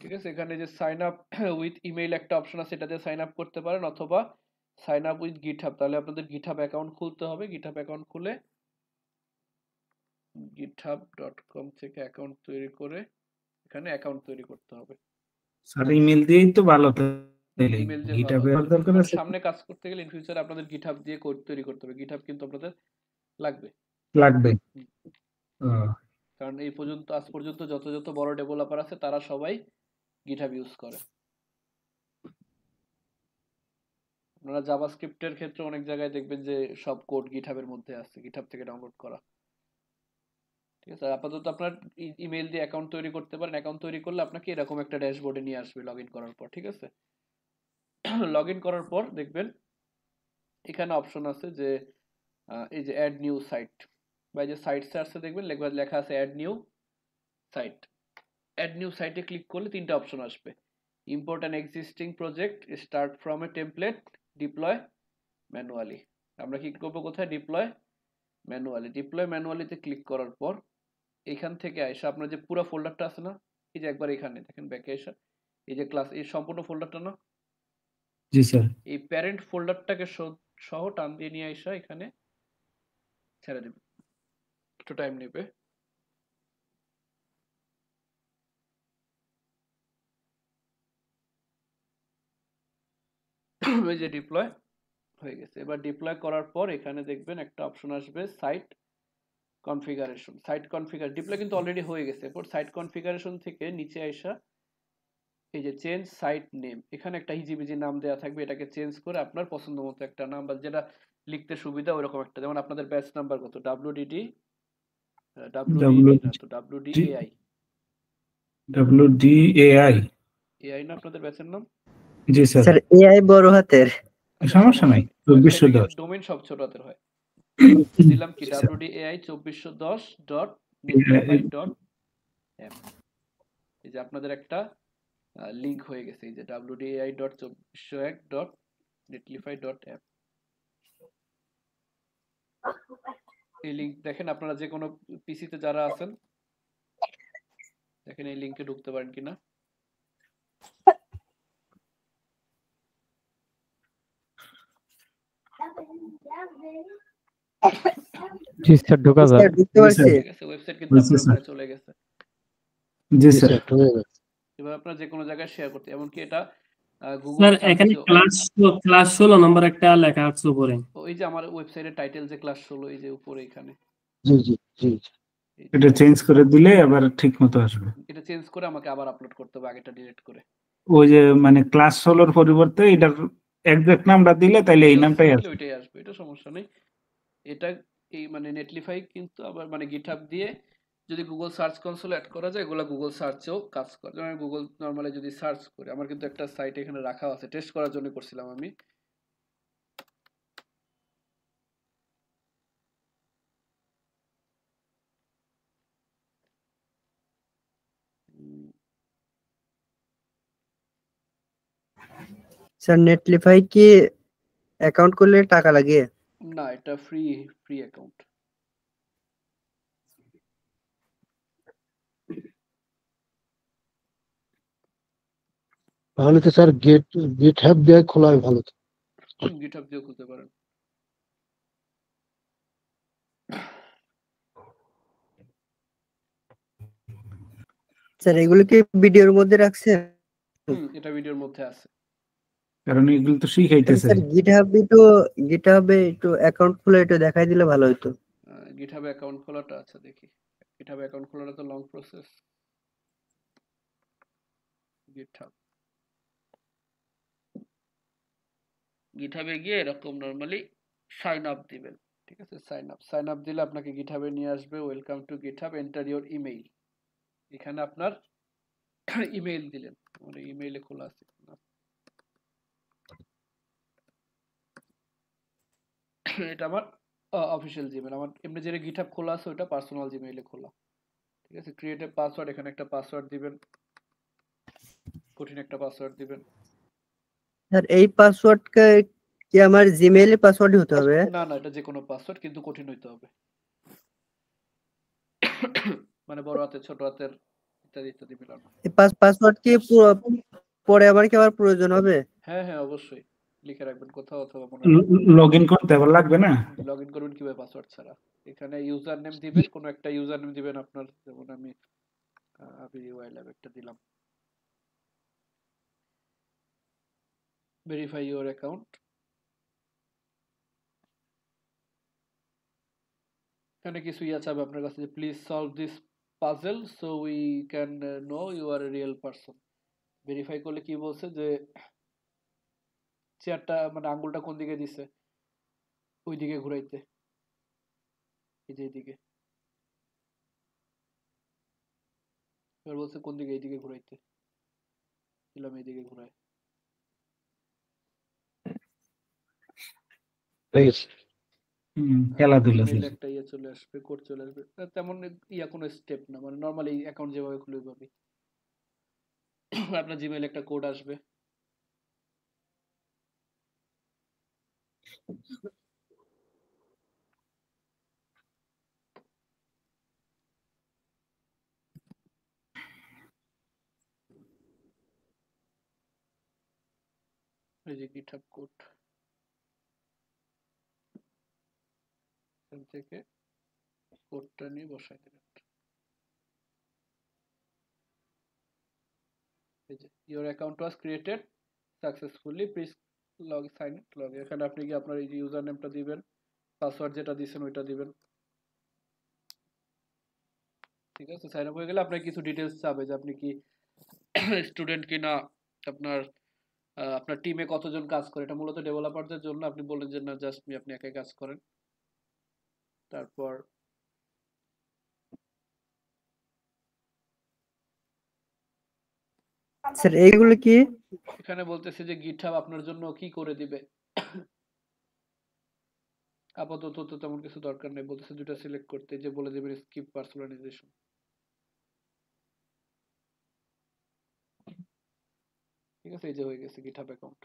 ঠিক আছে, এখানে যে সাইন আপ উইথ ইমেইল একটা অপশন আছে, এটাতে সাইন আপ করতে পারেন, অথবা সাইন আপ উইথ গিটহাব। তাহলে আপনাদের গিটহাব অ্যাকাউন্ট খুলতে হবে। গিটহাব অ্যাকাউন্ট খুলে github.com থেকে অ্যাকাউন্ট তৈরি করে এখানে অ্যাকাউন্ট তৈরি করতে হবে। স্যার ইমেল দিয়েই তো ভালো, তাইলে ইমেল দিয়ে ভালো গিটহাবে হবে। দরকার মানে আছে, সামনে কাজ করতে গেলে ইন ফিউচারে আপনাদের গিটহাব দিয়ে কোড তৈরি করতে হবে। গিটহাব কিন্তু আপনাদের লাগবে। লাগবে। হুম। ও, কারণ এই পর্যন্ত আজ পর্যন্ত যত যত বড় ডেভেলপার আছে তারা সবাই গিটহাব ইউজ করে। আপনারা জাভাস্ক্রিপ্টের ক্ষেত্রে অনেক জায়গায় দেখবেন যে সব কোড গিটহাবের মধ্যে আছে, গিটহাব থেকে ডাউনলোড করা। ঠিক আছে, আপাতত আপনার ইমেল দিয়ে অ্যাকাউন্ট তৈরি করতে পারেন। অ্যাকাউন্ট তৈরি করলে আপনাকে এরকম একটা ড্যাশবোর্ডে নিয়ে আসবে লগ ইন করার পর। ঠিক আছে, লগ ইন করার পর দেখবেন এখানে অপশন আছে যে এই যে অ্যাড নিউ সাইট, বা এই যে সাইট সার্চে দেখবেন লেখা আছে add new site. Add new সাইটে ক্লিক করলে তিনটা অপশন আসবে, import an existing project, start from a template, deploy manually. আমরা কি করবো, কোথায়, ডিপ্লয় ম্যানুয়ালি। ডিপ্লয় ম্যানুয়ালিতে ক্লিক করার পর এখান থেকে আইসা আপনার যে পুরো ফোল্ডারটা আছে না, এই যে একবার এখানে দেখেন ব্যাকে আইসা এই যে ক্লাস, এই সম্পূর্ণ ফোল্ডারটা না, জি স্যার। এই প্যারেন্ট ফোল্ডারটাকে সহ টান দিয়ে নিয়ে আইসা এখানে ছেড়ে দেবে, একটু টাইম নেবে। ওই যে ডিপ্লয় হয়ে গেছে। এবার ডিপ্লয় করার পর এখানে দেখবেন একটা অপশন আসবে site configuration. Site configure deploy কিন্তু অলরেডি হয়ে গেছে। এরপর সাইট কনফিগারেশন থেকে নিচে আইসা এই যে চেঞ্জ সাইট নেম, এখানে একটা হিজিবিজি নাম দেওয়া থাকবে, এটাকে চেঞ্জ করে আপনার পছন্দ মতো একটা নাম বা যেটা লিখতে সুবিধা ওরকম একটা, যেমন আপনাদের ব্যাচ নাম্বার কত, ডাব্লিউডিডি ডাব্লিউডিএআই WDAI। এআই না আপনাদের ব্যাচের নাম? জি স্যার। স্যার এআই বড় হাতের। সমস্যা নাই, 2410। ডোমেইন সব ছোট হাতের হয়। দিলাম কি WDAI 2410.netlify.app। এই যে আপনাদের একটা লিংক হয়ে গেছে, এই যে wdai.2401.netlify.app। এই লিংক দেখেন, আপনারা যে কোনো পিসিতে যারা আছেন দেখেন এই লিংকে ঢুকতে পারেন কিনা। জি স্যার, ঢোকা যায়। স্যার বুঝতে পারছি। ঠিক আছে, ওয়েবসাইট কিন্তু আপনার উপরে চলে গেছে। জি জি স্যার। স্যার, হয়ে গেছে। এবার আপনারা যে কোনো জায়গায় শেয়ার করতে, এমনকি এটা গুগল স্যার এখানে ক্লাস 16 নম্বর একটা লেখা আছে উপরে। ওই যে আমার ওয়েবসাইটের টাইটেল যে ক্লাস 16, এই যে উপরে এখানে জি জি জি জি। এটা চেঞ্জ করে দিলে আবার ঠিক মতো আসবে। এটা চেঞ্জ করে আমাকে আবার আপলোড করতে হবে, আগেটা ডিলিট করে। ওই যে মানে ক্লাস 16 পরিবর্তে এটার এক্সাক্ট নামটা দিলে তাইলে এই নামটাই আসবে। ওইটাই আসবে, এটা সমস্যা নেই। এটা এই মানে নেটলিফাই কিন্তু আবার মানে গিটহাব দিয়ে যদি গুগল সার্চ কনসোল অ্যাড করা যায়, এগুলা গুগল সার্চেও কাজ করে। যেমন গুগল নরমালি যদি সার্চ করি, আমার কিন্তু একটা সাইট এখানে রাখা আছে, টেস্ট করার জন্য করছিলাম আমি। স্যার নেটলিফাই কি অ্যাকাউন্ট করলে টাকা লাগে? না, এটা ফ্রি অ্যাকাউন্ট। তাহলে তো স্যার গেট হ্যাব দিয়ে খোলাই ভালো। গিটহাব দিয়েও খুলতে পারেন। স্যার এগুলো কি ভিডিওর মধ্যে রাখছেন? এটা ভিডিওর মধ্যে আছে। কারণ এগুলো তো তাহলে শিখাইতেছে। স্যার গিটহাবে একটু অ্যাকাউন্ট খুলে একটু দেখাই দিলে ভালো হতো। গিটহাবে অ্যাকাউন্ট খোলাটা, আচ্ছা দেখি। গিটহাবে অ্যাকাউন্ট খোলাটা তো লং প্রসেস। গিটহাবে গিয়ে এরকম নরমালি সাইন আপ দিবেন, ঠিক আছে? সাইন আপ দিলে আপনাকে গিটহাবে নিয়ে আসবে, welcome to GitHub, enter your email. এখানে আপনার ইমেইল দিলেন, মানে ইমেইলে খোলা আছে না। এটা আমার অফিসিয়াল জিমেল। আমার এমনি যে গিটহাব খোলা আছে ওটা পার্সোনাল জিমেইলে খোলা, ঠিক আছে? ক্রিয়েট এ পাসওয়ার্ড, এখানে একটা পাসওয়ার্ড দিবেন, কঠিন একটা পাসওয়ার্ড দিবেন। স্যার এই পাসওয়ার্ডটা কি আমার জিমেইলের পাসওয়ার্ডই হতে হবে? না না, এটা যে কোনো পাসওয়ার্ড, কিন্তু কঠিন হইতে হবে। মানে বড় হাতের, ছোট হাতের, ইত্যাদি ইত্যাদি মিলানো। এই পাসওয়ার্ড কি পরে আবার কি আবার প্রয়োজন হবে? হ্যাঁ হ্যাঁ, অবশ্যই লিখে রাখবেন কোথাও, অথবা মনে লগ ইন করতে আবার লাগবে না? লগ ইন করবেন কিভাবে পাসওয়ার্ড ছাড়া? এখানে ইউজার নেম দিবেন, কোনো একটা ইউজার নেম দিবেন আপনার, যেমন আমি আবির একটা দিলাম। Verify your account. এখানে কিছু ইয়া চাবে আপনার কাছে, please solve this puzzle so we can know you are a real person. Verify করলে কি বলছে যে চেয়ারটা, মানে আঙ্গুলটা কোন দিকে দিছে, ওই দিকে ঘুরাইতে, এই যে এইদিকে। এবার বলছে কোন দিকে, এইদিকে ঘুরাইতে, দিলাম এইদিকে ঘুরায়। খেলাধুলা ইমেইলে একটা ইয়ে চলে আসবে, কোড চলে আসবে। তেমন ইয়া কোনো স্টেপ না, মানে নরমালি অ্যাকাউন্ট যেভাবে খুলে ওইভাবে আপনার জিমেইলে একটা কোড আসবে। এই যে গিটহাব কোড, এখান থেকে কোডটা নিয়ে বসাই দেবেন। এই যে your account was created successfully, please sine log. এখানে আপনি কি আপনার এই যে ইউজার নেমটা দিবেন, পাসওয়ার্ড যেটা দিয়েছেন ওইটা দিবেন, ঠিক আছে? সাইন আপ হয়ে গেলে আপনার কিছু ডিটেলস চাবে যে আপনি কি স্টুডেন্ট কিনা, আপনার আপনার টিমে কতজন কাজ করে। এটা মূলত ডেভেলপারদের জন্য। আপনি বললেন যে না, জাস্ট আপনি একাই কাজ করেন। তারপর স্যার এইগুলো কি? এখানে বলতেছে যে গিটহাব আপনার জন্য কি করে দিবে। আপাতত তো তেমন কিছু দরকার নেই, বলতেছে দুটো সিলেক্ট করতে, যে বলে দেবেন স্কিপ পার্সোনালাইজেশন। ঠিক আছে, এই যে হয়ে গেছে গিটহাব অ্যাকাউন্ট।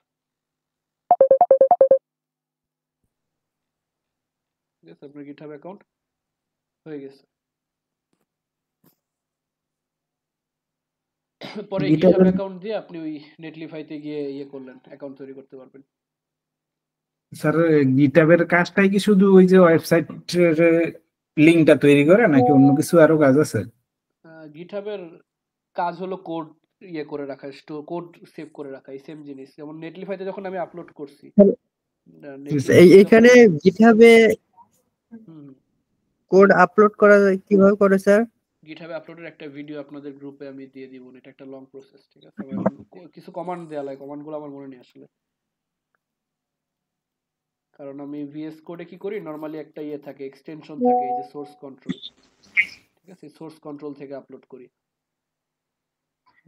ঠিক আছে, আপনার গিটহাব অ্যাকাউন্ট হয়ে গেছে। পরে গিটহাব অ্যাকাউন্ট দিয়ে আপনি ওই নেটলিফাইতে গিয়ে ইয়ে করলেন, অ্যাকাউন্ট তৈরি করতে পারবেন। স্যার গিটহাবের কাজটাই কি শুধু ওই যে ওয়েবসাইট লিংকটা তৈরি করে, নাকি অন্য কিছু আরো কাজ আছে? গিটহাবের কাজ হলো কোড ইয়ে করে রাখা, কোড সেভ করে রাখা, এই সেম জিনিস। যেমন নেটলিফাইতে যখন আমি আপলোড করছি, এইখানে গিটহাবে কোড আপলোড করা কিভাবে করে স্যার? গিটহাবে আপলোডের একটা ভিডিও আপনাদের গ্রুপে আমি দিয়ে দিব। এটা একটা লং প্রসেস, ঠিক আছে? কিছু কমান্ড দেওয়া লাগে, কমান্ডগুলো আমার মনে নেই আসলে, কারণ আমি ভিএস কোডে কি করি, নরমালি একটা ইয়ে থাকে, এক্সটেনশন থাকে, এই যে সোর্স কন্ট্রোল, ঠিক আছে? সোর্স কন্ট্রোল থেকে আপলোড করি।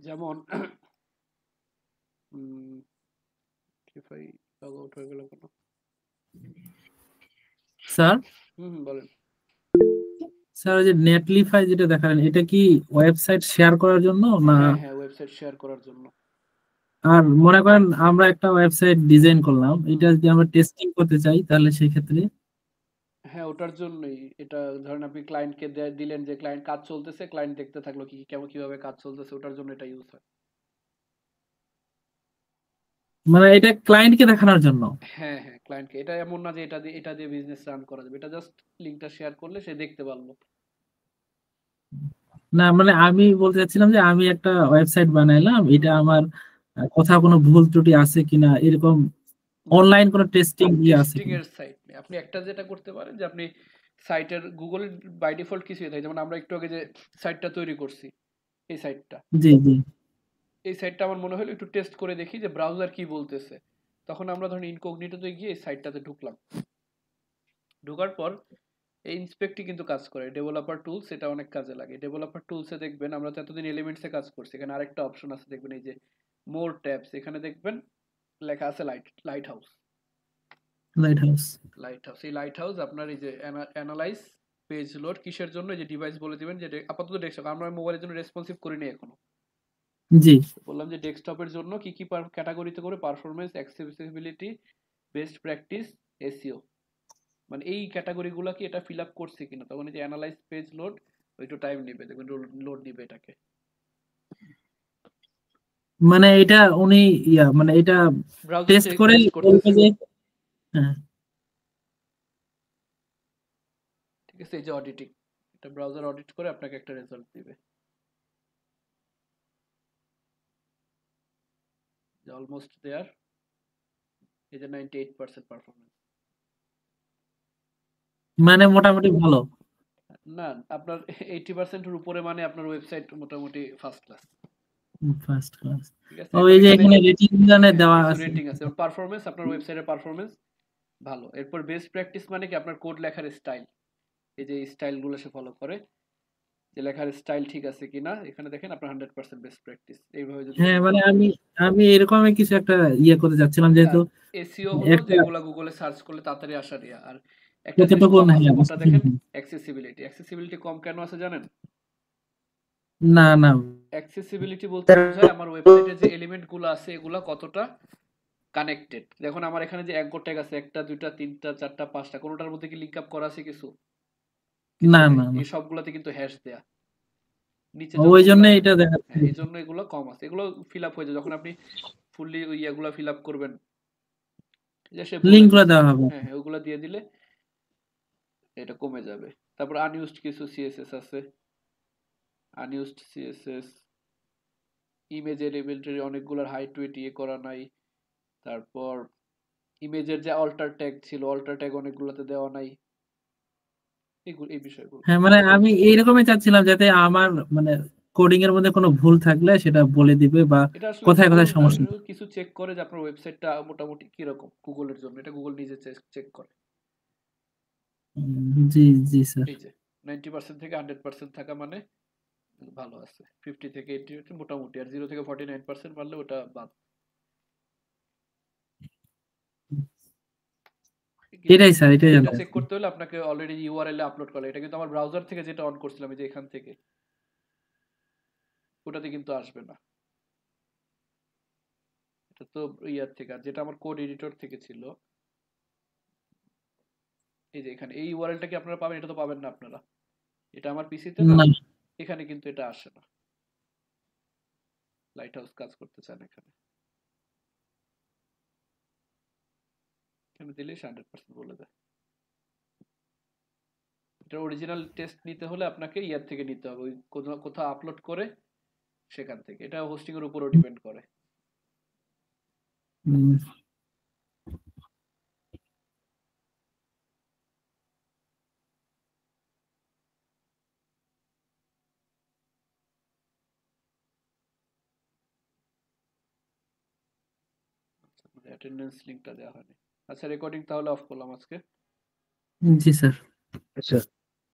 যেমন লগ আউট হয়ে গেল কেন? স্যার বলেন। স্যার যে নেটলিফাই যেটা দেখালেন, এটা কি ওয়েবসাইট শেয়ার করার জন্য না? হ্যাঁ, ওয়েবসাইট শেয়ার করার জন্য। আর মনে করেন আমরা একটা ওয়েবসাইট ডিজাইন করলাম, এটা যদি আমরা টেস্টিং করতে চাই তাহলে সেই ক্ষেত্রে? হ্যাঁ, ওটার জন্যই। এটা ধরেন আপনি ক্লায়েন্টকে দিলেন যে ক্লায়েন্ট কাজ চলতেছে, ক্লায়েন্ট দেখতে থাকলো কি কেমন কিভাবে কাজ চলতেছে, ওটার জন্য এটা ইউজ হয়। মানে এটা ক্লায়েন্টকে দেখানোর জন্য? হ্যাঁ হ্যাঁ, ক্লায়েন্টকে। এটা এমন না যে এটা দিয়ে বিজনেস রান করা যাবে, এটা জাস্ট লিংকটা শেয়ার করলে সে দেখতে পারলো। না মানে আমি বলতে চাচ্ছিলাম যে আমি একটা ওয়েবসাইট বানাইলাম, এটা আমার কোথাও কোনো ভুল ত্রুটি আছে কিনা, এরকম অনলাইন কোনো টেস্টিং ইয়ে আছে টেস্টিং কিনা। এর সাইট নেই। আপনি একটা যেটা করতে পারেন যে আপনি সাইটের গুগল বাই ডিফল্ট কিছুই থাকে, যেমন আমরা একটু আগে যে সাইটটা তৈরি করছি, এই সাইটটা জি জি আমার মনে হলো একটু টেস্ট করে দেখি যে ব্রাউজার কি বলতেছে। তখন আমরা ধরুন ইনকগনিটোতে গিয়ে এই সাইটটাতে ঢুকলাম। ঢোকার পর এই ইন্সপেক্টই কিন্তু কাজ করে। ডেভেলপার টুলস এটা অনেক কাজে লাগে। ডেভেলপার টুলসে দেখবেন আমরা তো এতদিন এলিমেন্টসে কাজ করছি, এখানে আরেকটা অপশন আছে দেখবেন, এই যে মোর ট্যাবস, এখানে দেখবেন লেখা আছে লাইট হাউস। Light house. এই লাইট হাউস আপনার এই যে অ্যানালাইজ পেজ লোড কিসের জন্য, এই যে ডিভাইস বলে দিবেন যে আপাতত ডেস্কটপ, আমরা মোবাইলের জন্য রেসপন্সিভ করিনি এখনো। জি বললাম যে ডেস্কটপের জন্য কি কি ক্যাটাগরিতে করে performance, accessibility, best practice, SEO, মানে এই ক্যাটাগরিগুলো কি এটা ফিল আপ করছে কিনা। তখন এই যে অ্যানালাইজ পেজ লোড একটু টাইম নেবে, দেখবেন লোড নিবে এটাকে। মানে এটা উনি মানে এটা ব্রাউজার টেস্ট করে বলবে যে হ্যাঁ ঠিক আছে, এই যে অডিটিং, এটা ব্রাউজার অডিট করে আপনাকে একটা রেজাল্ট দিবে যে অলমোস্ট দেয়ার, এই যে 98% পারফরম্যান্স। মানে মোটামুটি ভালো। না, আপনার 80% এর উপরে মানে আপনার ওয়েবসাইট মোটামুটি ফার্স্ট ক্লাস। First class. ঠিক আছে, ওই যে এখানে রেটিং জানে দেওয়া আছে। রেটিং আছে, পারফরম্যান্স, আপনার ওয়েবসাইটের পারফরম্যান্স ভালো। এরপর বেস্ট প্র্যাকটিস মানে কি আপনার কোড লেখার স্টাইল, এই যে স্টাইলগুলো সে ফলো করে, যে লেখার স্টাইল ঠিক আছে কিনা। এখানে দেখেন আপনার 100% বেস্ট প্র্যাকটিস। এইভাবে যদি হ্যাঁ মানে আমি এরকমই কিছু একটা করতে যাচ্ছিলাম, যেহেতু এসইও হলো একটা যেগুলা গুগলে সার্চ করলে তাড়াতাড়ি আসার ইয়া। আর একটা জিনিস কতটুকু কম আছে, হ্যাঁ, কোনটা দেখেন, অ্যাক্সেসিবিলিটি কম কেন আছে জানেন? না না অ্যাক্সেসিবিলিটি বলতে বোঝায় আমার ওয়েবসাইটে যে এলিমেন্ট গুলো আছে এগুলা কতটা কানেক্টেড। দেখুন আমার এখানে যে এক ট্যাগ আছে, একটা দুইটা তিনটা চারটা পাঁচটা, কোনোটার মধ্যে কি লিংক আপ করা আছে কিছু? না কিছু না নেই। না, এই সবগুলাতে কিন্তু হ্যাশ দেয়া নিচে ওই জন্য যতগুলা, এটা দেখাচ্ছে। হ্যাঁ, এই জন্য এগুলো কম আছে। এগুলো ফিল আপ হয়ে যায় যখন আপনি ফুললি ওই ইয়াগুলো ফিল আপ করবেন, যে সে বলে লিঙ্ক গুলো দিচ্ছে, দেওয়া হবে। হ্যাঁ হ্যাঁ, ওগুলা দিয়ে দিলে এটা কমে যাবে। তারপর আনইউজড কিছু সিএসএস আছে, আনইউজড সিএসএস, ইমেজের ইনভেন্টরি অনেকগুলোর হাইট ওয়েট ইয়ে করা নাই। তারপর ইমেজের যে অল্টার ট্যাগ ছিল, অল্টার ট্যাগ অনেকগুলোতে দেওয়া নাই। এগুলো এই বিষয়গুলো। হ্যাঁ মানে আমি এইরকমই চাচ্ছিলাম, যাতে আমার মানে কোডিং এর মধ্যে কোনো ভুল থাকলে সেটা বলে দিবে, বা এটা আসলে কোথায় গুগল কোথায় সমস্যা। কিছু চেক করে যে আপনার ওয়েবসাইটটা মোটামুটি কিরকম গুগলের জন্য, এটা গুগল নিজে চেক করে। জি জি স্যার। এই যে 90% থেকে 100% থাকা মানে ভালো আছে, 50 থেকে 80 মোটামুটি, আর 0 থেকে 49% মারলে ওটা বাদ। এটাই স্যার, এটাই এটা জানতে চেক করতে হলে আপনাকে অলরেডি ইউআরএল এ আপলোড করা। এটা কিন্তু আমার ব্রাউজার থেকে যেটা অন করছিলাম, এই যে এখান থেকে, ওটাতে কিন্তু আসবে না। এটা তো ইয়ার থেকে, আর যেটা আমার কোড এডিটর থেকে ছিল, এই যে এখানে এই ইউআরএলটা কি আপনারা পাবেন? এটা তো পাবেন না আপনারা, এটা আমার পিসিতে না, না। এখানে কিন্তু এটা আসে না। লাইট হাউস কাজ করতে চান এখানে, এখানে দিলে 100% বলে দেয়। এটা অরিজিনাল টেস্ট নিতে হলে আপনাকে ইয়ার থেকে নিতে হবে, ওই কোথাও আপলোড করে সেখান থেকে। এটা হোস্টিং এর উপরও ডিপেন্ড করে। হুম, অ্যাটেন্ডেন্স লিংকটা দেওয়া হয়নি। আচ্ছা, রেকর্ডিং তাহলে অফ করলাম আজকে। জি স্যার। আচ্ছা